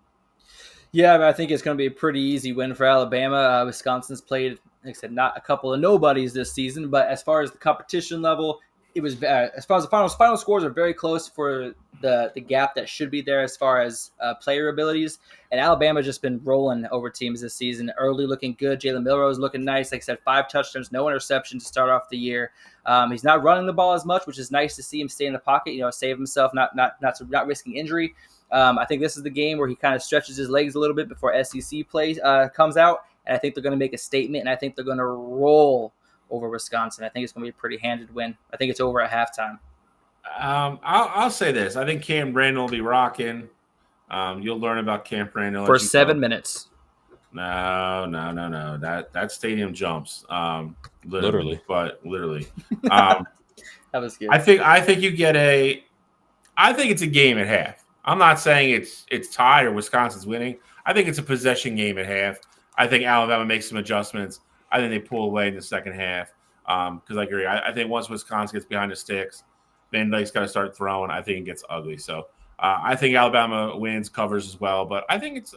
Yeah, I think it's going to be a pretty easy win for Alabama. Wisconsin's played, like I said, not a couple of nobodies this season, but as far as the competition level, it was as far as the final scores are very close for the gap that should be there as far as player abilities. And Alabama's just been rolling over teams this season. Early looking good. Jalen Milroe is looking nice. Like I said, 5 touchdowns, no interception to start off the year. He's not running the ball as much, which is nice to see him stay in the pocket. Save himself, not risking injury. I think this is the game where he kind of stretches his legs a little bit before SEC play comes out, and I think they're going to make a statement, and I think they're going to roll over Wisconsin. I think it's going to be a pretty handed win. I think it's over at halftime. I'll say this. I think Cam Randall will be rocking. You'll learn about Cam Randall for 7 minutes. No. That stadium jumps. Literally. That was good. I think you get I think it's a game at half. I'm not saying it's tied or Wisconsin's winning. I think it's a possession game at half. I think Alabama makes some adjustments. I think they pull away in the second half because I agree. I think once Wisconsin gets behind the sticks, Van Dyke's got to start throwing. I think it gets ugly. So I think Alabama wins, covers as well. But I think it's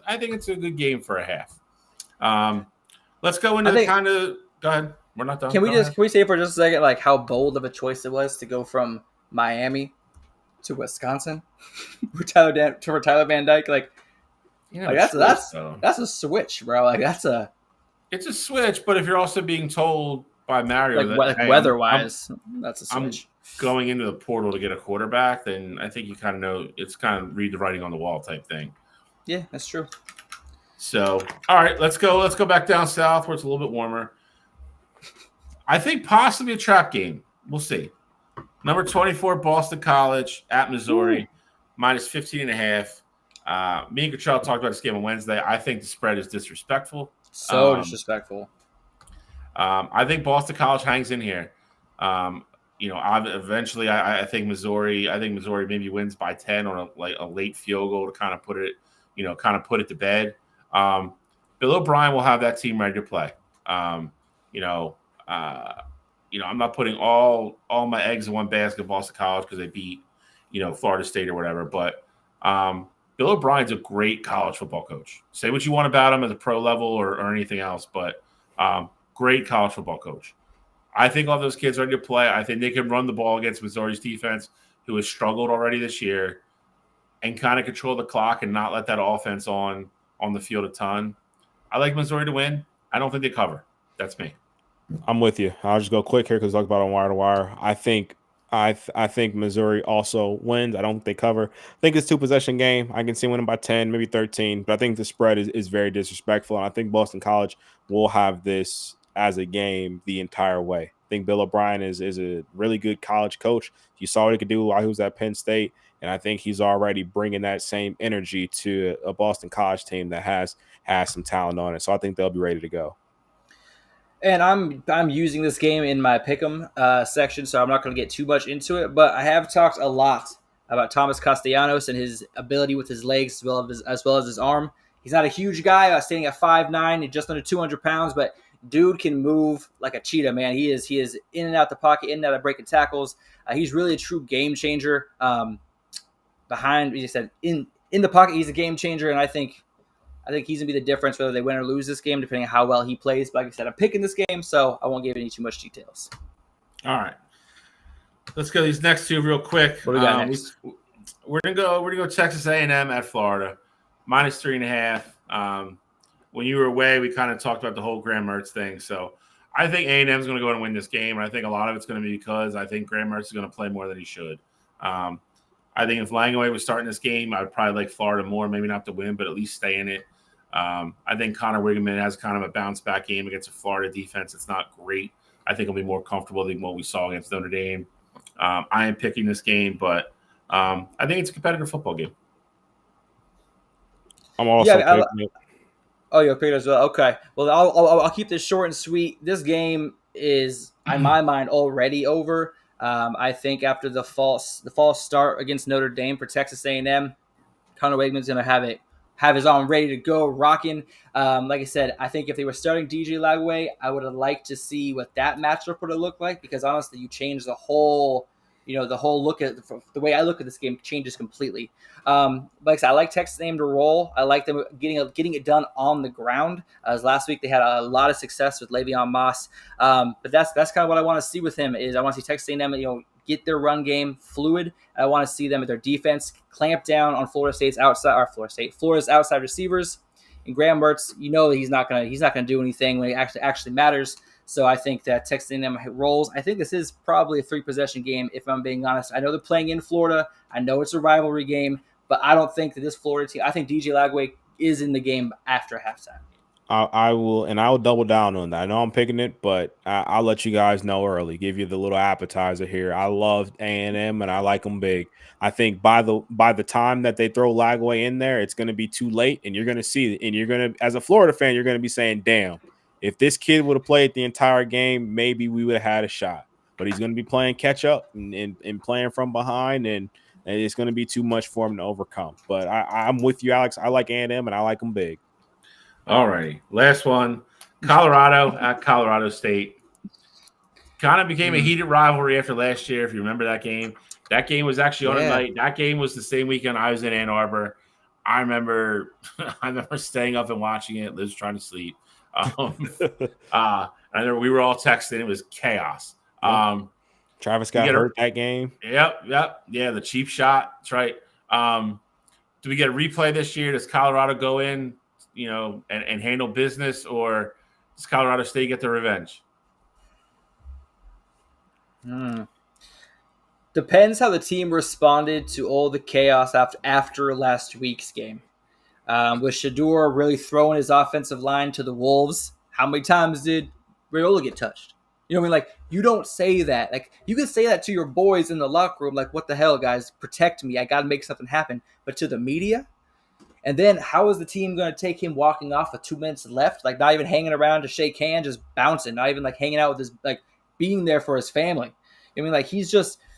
a good game for a half. Let's go into go ahead. We're not done. Can we say for just a second like how bold of a choice it was to go from Miami to Wisconsin for Tyler Van Dyke? Like, that's a switch, bro. Like it's a switch, but if you're also being told by Mario weather-wise, that's a switch. I'm going into the portal to get a quarterback, then I think you kind of know it's kind of read the writing on the wall type thing. Yeah, that's true. So, all right, let's go back down south where it's a little bit warmer. I think possibly a trap game. We'll see. Number 24, Boston College at Missouri, minus 15.5. Me and Cottrell talked about this game on Wednesday. I think the spread is disrespectful. So disrespectful. I think Boston College hangs in here. Eventually, I think Missouri maybe wins by 10 on a late field goal to kind of put it to bed. Bill O'Brien will have that team ready to play. I'm not putting all my eggs in one basket of Boston College because they beat, Florida State or whatever. But Bill O'Brien's a great college football coach. Say what you want about him at the pro level or anything else, but great college football coach. I think all those kids are ready to play. I think they can run the ball against Missouri's defense, who has struggled already this year, and kind of control the clock and not let that offense on the field a ton. I like Missouri to win. I don't think they cover. That's me. I'm with you. I'll just go quick here because talk about on wire to wire. I think I think Missouri also wins. I don't think they cover. I think it's 2-possession game. I can see winning by 10, maybe 13. But I think the spread is very disrespectful. And I think Boston College will have this as a game the entire way. I think Bill O'Brien is a really good college coach. You saw what he could do while he was at Penn State. And I think he's already bringing that same energy to a Boston College team that has some talent on it. So I think they'll be ready to go. And I'm using this game in my pick'em section, so I'm not going to get too much into it. But I have talked a lot about Thomas Castellanos and his ability with his legs as well as his arm. He's not a huge guy, standing at 5'9", and just under 200 pounds, but dude can move like a cheetah, man. He is in and out the pocket, in and out of breaking tackles. He's really a true game changer. Behind, you said, in the pocket, he's a game changer, and I think he's going to be the difference whether they win or lose this game, depending on how well he plays. But like I said, I'm picking this game, so I won't give any too much details. All right. Let's go these next two real quick. What do we got next? We're gonna go Texas A&M at Florida, -3.5. When you were away, we kind of talked about the whole Graham Mertz thing. So I think A&M is going to go and win this game, and I think a lot of it's going to be because I think Graham Mertz is going to play more than he should. I think if Langaway was starting this game, I would probably like Florida more, maybe not to win, but at least stay in it. I think Connor Wigman has kind of a bounce-back game against a Florida defense. It's not great. I think he'll be more comfortable than what we saw against Notre Dame. I am picking this game, but I think it's a competitive football game. I'm also picking it. Oh, you're picking it as well? Okay. Well, I'll keep this short and sweet. This game is, in my mind, already over. I think after the false start against Notre Dame for Texas A&M, Connor Wigman's going to have his arm ready to go, rocking. Like I said, I think if they were starting DJ Lagway, I would have liked to see what that matchup would have looked like, because honestly, you change the whole look at the way I look at this game changes completely. Like I said, I like Texas A&M to roll. I like them getting it done on the ground. As last week they had a lot of success with Le'Veon Moss. But that's kind of what I want to see with him. Is I want to see Texas A&M, get their run game fluid. I want to see them at their defense clamp down on Florida's outside receivers. And Graham Mertz, he's not gonna do anything when it actually matters. So I think that Texas A&M rolls. I think this is probably a 3-possession game, if I'm being honest. I know they're playing in Florida. I know it's a rivalry game, but I don't think that this Florida team – I think DJ Lagway is in the game after halftime. I will double down on that. I know I'm picking it, but I'll let you guys know early, give you the little appetizer here. I love A&M, and I like them big. I think by the time that they throw Lagway in there, it's going to be too late, and you're going to see it. And you're going to – as a Florida fan, you're going to be saying, damn. If this kid would have played the entire game, maybe we would have had a shot. But he's going to be playing catch up and playing from behind, and it's going to be too much for him to overcome. But I'm with you, Alex. I like A&M, and I like them big. All righty. Last one, Colorado at Colorado State. Kind of became a heated rivalry after last year, if you remember that game. That game was actually on a night. That game was the same weekend I was in Ann Arbor. I remember staying up and watching it. Liz trying to sleep. I remember we were all texting. It was chaos. Travis got hurt that game. Yep. Yeah, the cheap shot. That's right. Do we get a replay this year? Does Colorado go in, and handle business, or does Colorado State get the revenge? Depends how the team responded to all the chaos after last week's game. With Shedeur really throwing his offensive line to the wolves. How many times did Raiola get touched? You know what I mean? Like, you don't say that. Like, you can say that to your boys in the locker room, like, what the hell, guys? Protect me. I got to make something happen. But to the media? And then how is the team going to take him walking off with 2 minutes left? Like, not even hanging around to shake hands, just bouncing. Not even, like, hanging out with his, like, being there for his family. I mean, like, he's just –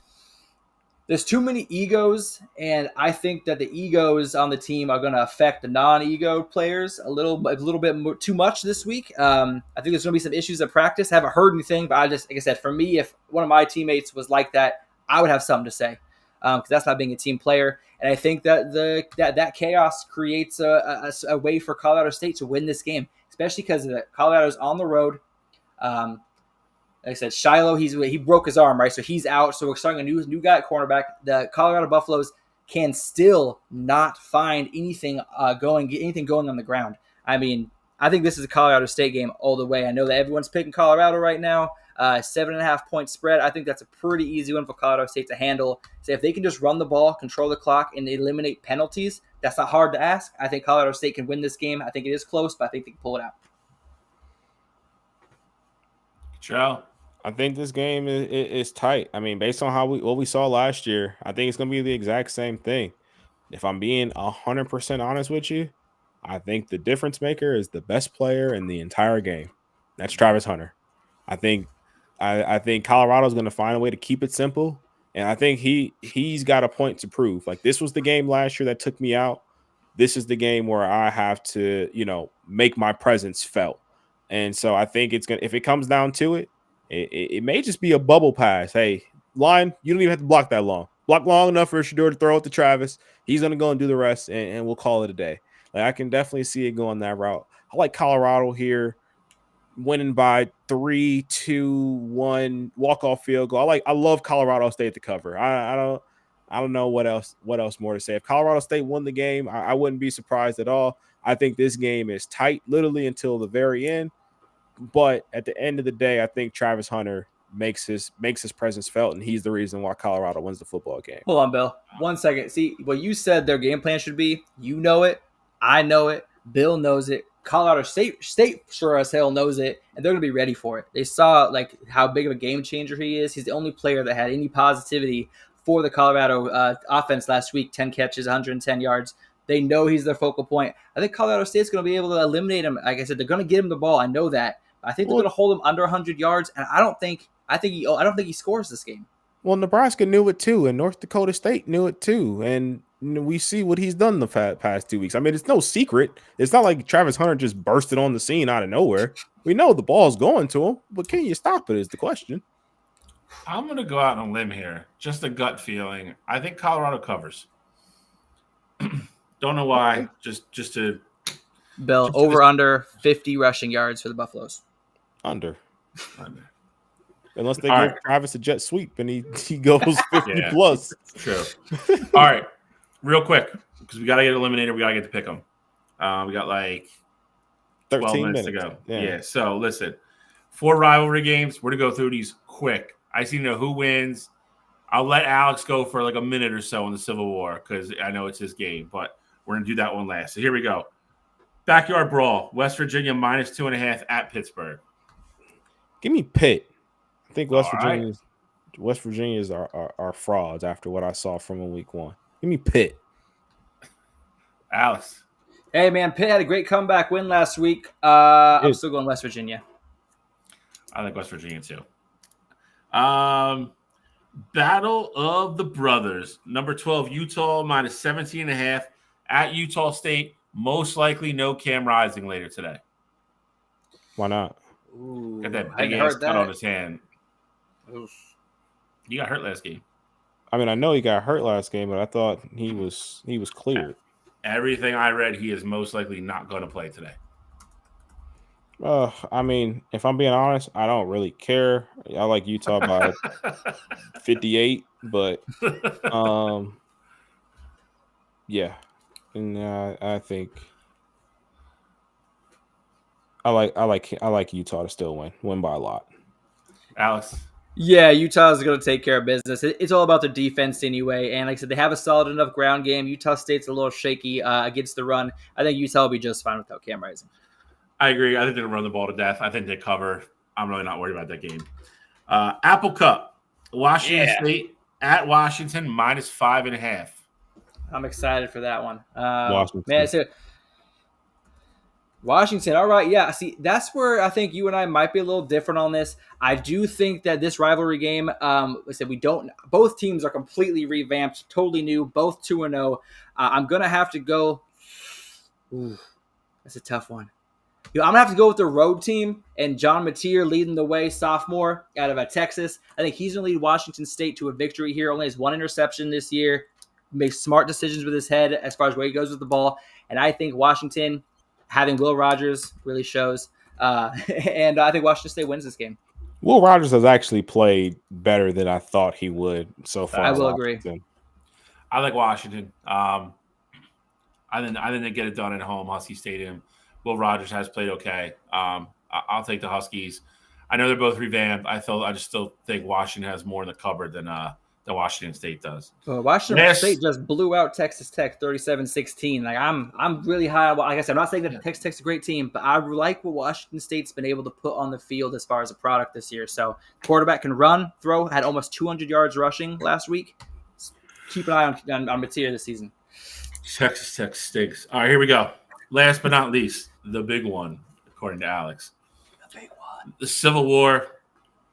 there's too many egos, and I think that the egos on the team are going to affect the non-ego players a little bit more, too much this week. I think there's going to be some issues at practice. I haven't heard anything, but like I said, for me, if one of my teammates was like that, I would have something to say, because that's not being a team player. And I think that that chaos creates a way for Colorado State to win this game, especially because Colorado's on the road. Like I said, Shiloh, he broke his arm, right? So he's out. So we're starting a new guy at cornerback. The Colorado Buffaloes can still not find anything going on the ground. I mean, I think this is a Colorado State game all the way. I know that everyone's picking Colorado right now, 7.5 point spread. I think that's a pretty easy one for Colorado State to handle. So if they can just run the ball, control the clock, and eliminate penalties, that's not hard to ask. I think Colorado State can win this game. I think it is close, but I think they can pull it out. Joe? I think this game is tight. I mean, based on what we saw last year, I think it's going to be the exact same thing. If I'm being 100% honest with you, I think the difference maker is the best player in the entire game. That's Travis Hunter. I think Colorado's going to find a way to keep it simple, and I think he's got a point to prove. Like, this was the game last year that took me out. This is the game where I have to, make my presence felt. And so I think if it comes down to it, it may just be a bubble pass. Hey, line, you don't even have to block that long. Block long enough for Shedeur to throw it to Travis. He's going to go and do the rest, and we'll call it a day. Like, I can definitely see it going that route. I like Colorado here, winning by 3-2-1 walk-off field goal. I love Colorado State to cover. I don't know what else more to say. If Colorado State won the game, I wouldn't be surprised at all. I think this game is tight, literally until the very end. But at the end of the day, I think Travis Hunter makes his presence felt, and he's the reason why Colorado wins the football game. Hold on, Bill. 1 second. See, what you said their game plan should be, you know it, I know it, Bill knows it, Colorado State sure as hell knows it, and they're going to be ready for it. They saw how big of a game changer he is. He's the only player that had any positivity for the Colorado offense last week, 10 catches, 110 yards. They know he's their focal point. I think Colorado State's going to be able to eliminate him. Like I said, they're going to get him the ball. I know that. I think they're going to hold him under 100 yards, and I don't think he scores this game. Well, Nebraska knew it too, and North Dakota State knew it too, and we see what he's done the past 2 weeks. I mean, it's no secret. It's not like Travis Hunter just bursted on the scene out of nowhere. We know the ball's going to him, but can you stop it is the question. I'm going to go out on a limb here. Just a gut feeling. I think Colorado covers. Don't know why. Just to Bill, under 50 rushing yards for the Buffaloes. Under. Unless they give Travis a jet sweep and he goes 50 plus. True. All right. Real quick, because we got to get Eliminator. We got to get to pick them. We got 12 minutes to go. Yeah. So, listen. 4 rivalry games. We're going to go through these quick. I just need to know who wins. I'll let Alex go for a minute or so in the Civil War because I know it's his game, but we're going to do that one last. So, here we go. Backyard brawl. West Virginia -2.5 at Pittsburgh. Give me Pitt. I think West Virginia's are frauds after what I saw from in week 1. Give me Pitt. Alex. Hey, man, Pitt had a great comeback win last week. I'm still going West Virginia. I think West Virginia, too. Battle of the Brothers. Number 12, Utah -17.5 at Utah State. Most likely no Cam Rising later today. Why not? Ooh, got that big ass cut on his hand. Oof. He got hurt last game. I mean, I know he got hurt last game, but I thought he was cleared. Everything I read, he is most likely not going to play today. I mean, if I'm being honest, I don't really care. I like Utah by 58, but yeah. And I think I like Utah to still win by a lot. Alex. Yeah, Utah is going to take care of business. It's all about their defense anyway. And like I said, they have a solid enough ground game. Utah State's a little shaky against the run. I think Utah will be just fine without Cam Rising. I agree. I think they're going to run the ball to death. I think they cover. I'm really not worried about that game. Apple Cup. Washington State at Washington -5.5. I'm excited for that one. Washington. Man, Washington. All right. Yeah. See, that's where I think you and I might be a little different on this. I do think that this rivalry game, like I said, both teams are completely revamped, totally new, both 2-0. I'm going to have to go. Ooh, that's a tough one. I'm going to have to go with the road team and John Mateer leading the way, sophomore out of Texas. I think he's going to lead Washington State to a victory here. Only has 1 interception this year. Makes smart decisions with his head as far as where he goes with the ball. And I think Washington, having Will Rogers, really shows. And I think Washington State wins this game. Will Rogers has actually played better than I thought he would so far. I will agree. I like Washington. I think they get it done at home, Husky Stadium. Will Rogers has played okay. I'll take the Huskies. I know they're both revamped. I just still think Washington has more in the cupboard than Washington State does. Well, Washington State just blew out Texas Tech 37-16. Like I'm really high. Like I said, I'm not saying that Texas Tech's a great team, but I like what Washington State's been able to put on the field as far as a product this year. So quarterback can run, throw, had almost 200 yards rushing last week. Keep an eye on Mateer this season. Texas Tech stinks. All right, here we go. Last but not least, the big one, according to Alex. The big one. The Civil War.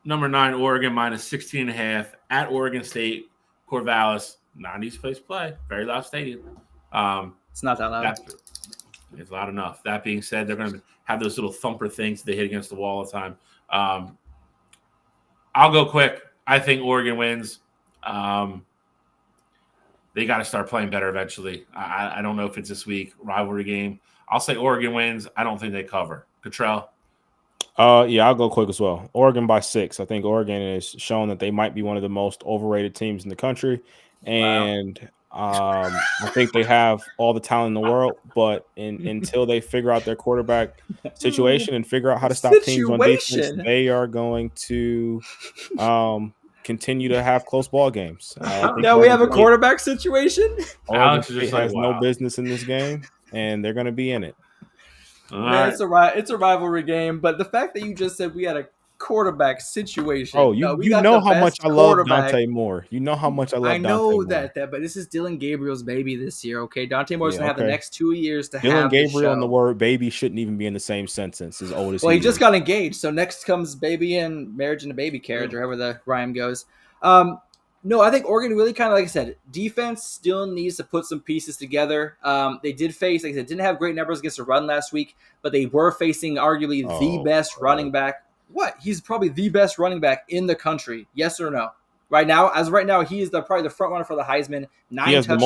Number 9, Oregon, minus 16.5 at Oregon State, Corvallis, 90s place play, very loud stadium. It's not that loud. It's loud enough. That being said, they're going to have those little thumper things they hit against the wall all the time. I'll go quick. I think Oregon wins. They got to start playing better eventually. I don't know if it's this week, rivalry game. I'll say Oregon wins. I don't think they cover. Cottrell? Yeah, I'll go quick as well. Oregon by 6. I think Oregon has shown that they might be one of the most overrated teams in the country. And I think they have all the talent in the world, but until they figure out their quarterback situation and figure out how to stop teams on defense, they are going to continue to have close ball games. Now we have a quarterback situation. Oregon State has no business in this game, and they're going to be in it. Man, it's a rivalry game, but the fact that you just said we had a quarterback situation. Oh, you know how much I love Dante Moore. You know how much I love Dante Moore. I know that, but this is Dillon Gabriel's baby this year, okay? Dante Moore's going to have the next 2 years to Dillon have Gabriel and the word baby shouldn't even be in the same sentence as old as he just got engaged, so next comes baby and marriage and a baby carriage, or however the rhyme goes. No, I think Oregon really kind of, like I said, defense still needs to put some pieces together. They did face, like I said, didn't have great numbers against the run last week, but they were facing arguably the best running back. What? He's probably the best running back in the country. Yes or no? Right now, he is probably the front runner for the Heisman. 9 touchdowns.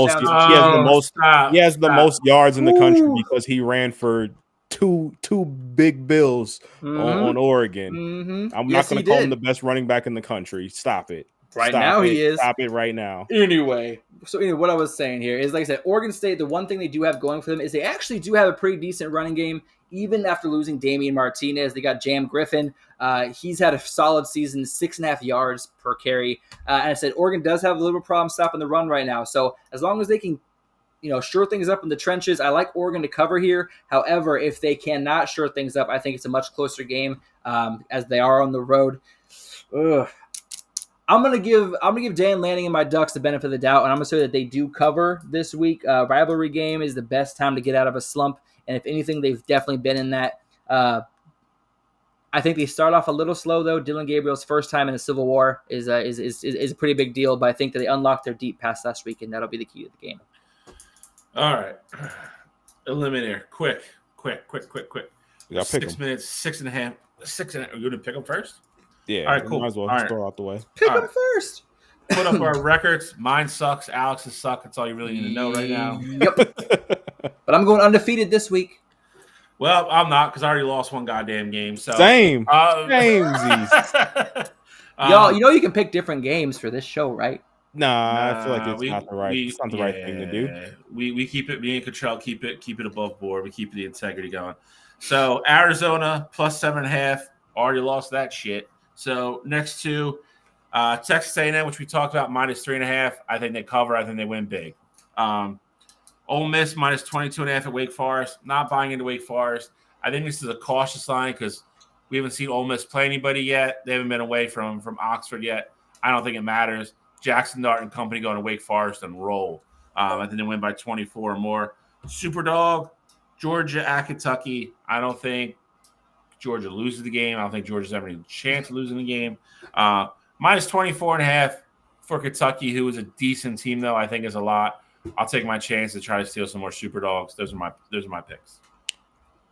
He has the most yards in the country because he ran for two big bills on Oregon. Mm-hmm. I'm not going to call him the best running back in the country. Stop it. He is. Stop it right now. Anyway, what I was saying here is, like I said, Oregon State, the one thing they do have going for them is they actually do have a pretty decent running game, even after losing Damian Martinez. They got Jam Griffin. He's had a solid season, 6.5 yards per carry. And I said Oregon does have a little problem stopping the run right now. So as long as they can, shore things up in the trenches, I like Oregon to cover here. However, if they cannot shore things up, I think it's a much closer game as they are on the road. Ugh. I'm gonna give Dan Lanning and my Ducks the benefit of the doubt, and I'm gonna say that they do cover this week. Rivalry game is the best time to get out of a slump, and if anything, they've definitely been in that. I think they start off a little slow though. Dillon Gabriel's first time in the Civil War is a pretty big deal, but I think that they unlocked their deep pass last week, and that'll be the key to the game. All right, Eliminator, quick. You got 6 minutes, 6.5, 6.5. Are you gonna pick them first? Yeah. All right, cool. Might as well just throw out the way. Pick them first. Put up our records. Mine sucks. Alex's suck. That's all you really need to know right now. Yep. But I'm going undefeated this week. Well, I'm not because I already lost one goddamn game. So Same. Y'all, you can pick different games for this show, right? Nah, I feel like it's not the right thing to do. We keep it. Me and Cottrell keep it above board. We keep the integrity going. So Arizona plus 7.5. Already lost that shit. So next to Texas A&M, which we talked about, minus 3.5. I think they cover. I think they win big. Ole Miss minus 22.5 at Wake Forest. Not buying into Wake Forest. I think this is a cautious line because we haven't seen Ole Miss play anybody yet. They haven't been away from Oxford yet. I don't think it matters. Jackson Dart and company going to Wake Forest and roll. I think they win by 24 or more. Superdog, Georgia at Kentucky. I don't think Georgia loses the game. I don't think Georgia's ever any chance of losing the game. Minus 24.5 for Kentucky, who is a decent team, though, I think is a lot. I'll take my chance to try to steal some more super dogs. Those are my picks.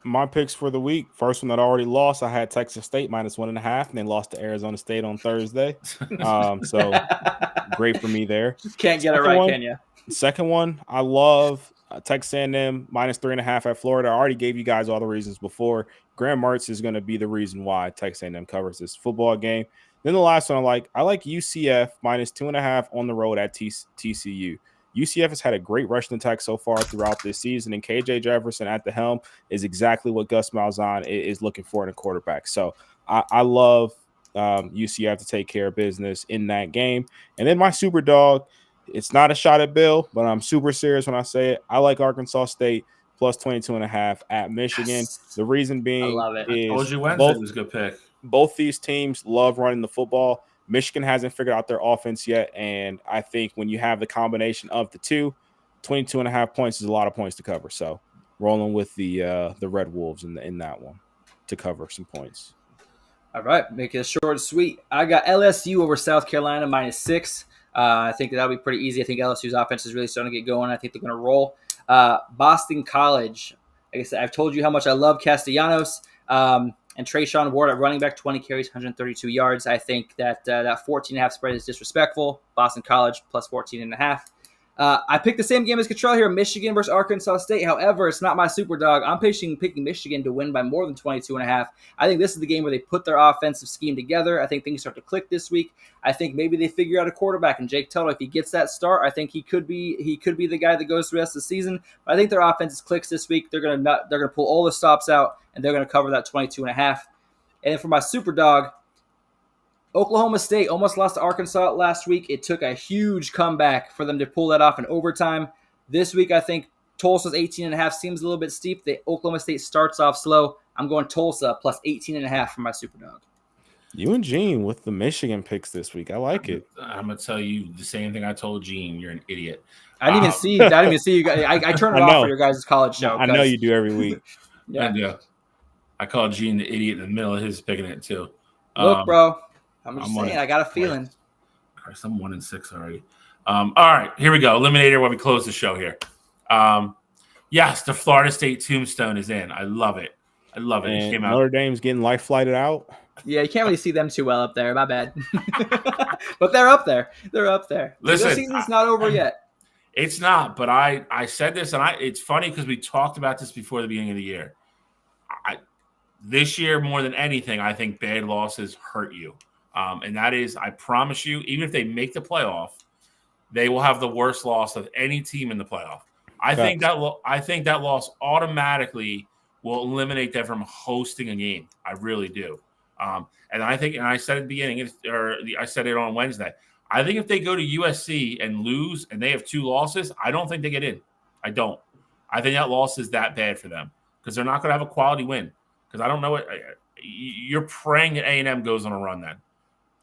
My picks for the week. First one that I already lost, I had Texas State minus 1.5, and they lost to Arizona State on Thursday. So great for me there. Can't get it right, can you? Second one, I love Texas A&M minus 3.5 at Florida. I already gave you guys all the reasons before. Graham Mertz is going to be the reason why Texas A&M covers this football game. Then the last one I like UCF minus 2.5 on the road at TCU. UCF has had a great rushing attack so far throughout this season, and KJ Jefferson at the helm is exactly what Gus Malzahn is looking for in a quarterback. So I love UCF to take care of business in that game. And then my super dog, it's not a shot at Bill, but I'm super serious when I say it. I like Arkansas State plus 22.5 at Michigan. Yes. The reason being love it. I told is you Wednesday was a good pick. Both these teams love running the football. Michigan hasn't figured out their offense yet, and I think when you have the combination of the two, 22.5 points is a lot of points to cover. So rolling with the Red Wolves in that one to cover some points. All right, make it short and sweet. I got LSU over South Carolina -6. I think that'll be pretty easy. I think LSU's offense is really starting to get going. I think they're going to roll. Boston College. Like I said, I've told you how much I love Castellanos and Trayshawn Ward at running back, 20 carries, 132 yards. I think that 14.5 spread is disrespectful. Boston College plus 14.5. I picked the same game as Cottrell here, Michigan versus Arkansas State. However, it's not my super dog. I'm picking Michigan to win by more than 22.5. I think this is the game where they put their offensive scheme together. I think things start to click this week. I think maybe they figure out a quarterback, and Jake Tuttle, if he gets that start, I think he could be the guy that goes the rest of the season. But I think their offense clicks this week. They're gonna pull all the stops out, and they're gonna cover that 22.5. And then for my super dog, Oklahoma State almost lost to Arkansas last week. It took a huge comeback for them to pull that off in overtime. This week, I think Tulsa's 18.5 seems a little bit steep. The Oklahoma State starts off slow. I'm going Tulsa plus 18.5 for my super dog. You and Gene with the Michigan picks this week. I like it. I'm gonna tell you the same thing I told Gene. You're an idiot. I didn't even see. I didn't even see you guys. I turned it off for your guys' college show. I know you do every week. Yeah. I called Gene the idiot in the middle of his picking it too. Look, bro. I'm just saying. I got a feeling. Christ, I'm 1-6 already. All right, here we go. Eliminator when we close the show here. Yes, the Florida State tombstone is in. I love it. It came out. Notre Dame's getting life flighted out. Yeah, you can't really see them too well up there. My bad. But they're up there. Listen, the season's not over yet. It's not, but I said this, and it's funny because we talked about this before the beginning of the year. This year, more than anything, I think bad losses hurt you. And that is, I promise you, even if they make the playoff, they will have the worst loss of any team in the playoff. I think that loss automatically will eliminate them from hosting a game. I really do. And I said at the beginning, I said it on Wednesday. I think if they go to USC and lose and they have 2 losses, I don't think they get in. I don't. I think that loss is that bad for them because they're not going to have a quality win. Because I don't know what you're praying that A&M goes on a run then.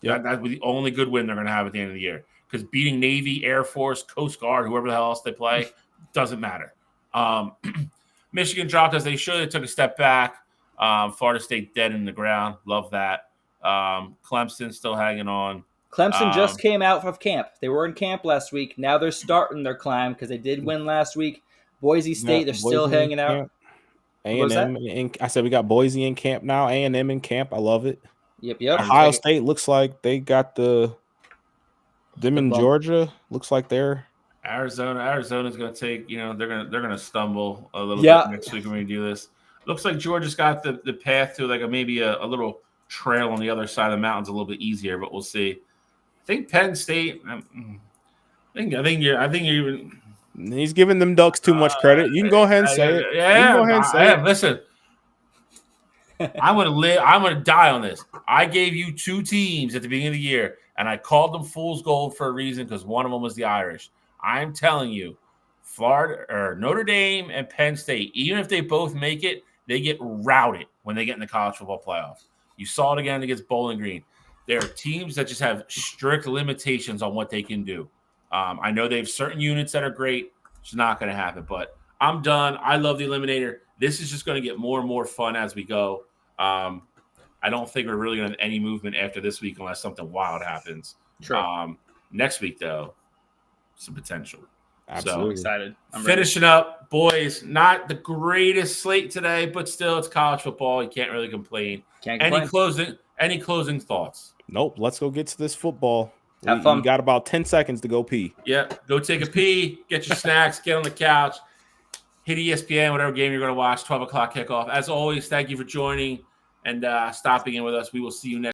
Yeah, that's the only good win they're going to have at the end of the year. Because beating Navy, Air Force, Coast Guard, whoever the hell else they play, doesn't matter. Michigan dropped as they should. They took a step back. Florida State dead in the ground. Love that. Clemson still hanging on. Clemson just came out of camp. They were in camp last week. Now they're starting their climb because they did win last week. Boise State, they're still hanging out. A&M. I said we got Boise in camp now. A&M in camp. I love it. Yep. Ohio State looks like they got them in Georgia. Looks like they're Arizona's going to take. They're going to stumble a little bit next week when we do this. Looks like Georgia's got the path to like maybe a little trail on the other side of the mountains a little bit easier, but we'll see. I think Penn State. I think you're even. He's giving them Ducks too much credit. You can go ahead and say it. Yeah, you can go ahead and say it. Listen, I'm gonna die on this. I gave you 2 teams at the beginning of the year, and I called them fool's gold for a reason because one of them was the Irish. I'm telling you, Florida or Notre Dame and Penn State, even if they both make it, they get routed when they get in the college football playoff. You saw it again against Bowling Green. There are teams that just have strict limitations on what they can do. I know they have certain units that are great. It's not going to happen, but I'm done. I love the Eliminator. This is just going to get more and more fun as we go. I don't think we're really going to have any movement after this week unless something wild happens. True. Next week, though, some potential. Absolutely. So excited. Finishing up, boys, not the greatest slate today, but still it's college football. You can't really complain. Any closing thoughts? Nope. Let's go get to this football. Have fun. You got about 10 seconds to go pee. Yeah, go take a pee, get your snacks, get on the couch, hit ESPN, whatever game you're going to watch, 12 o'clock kickoff. As always, thank you for joining and stopping in with us. We will see you next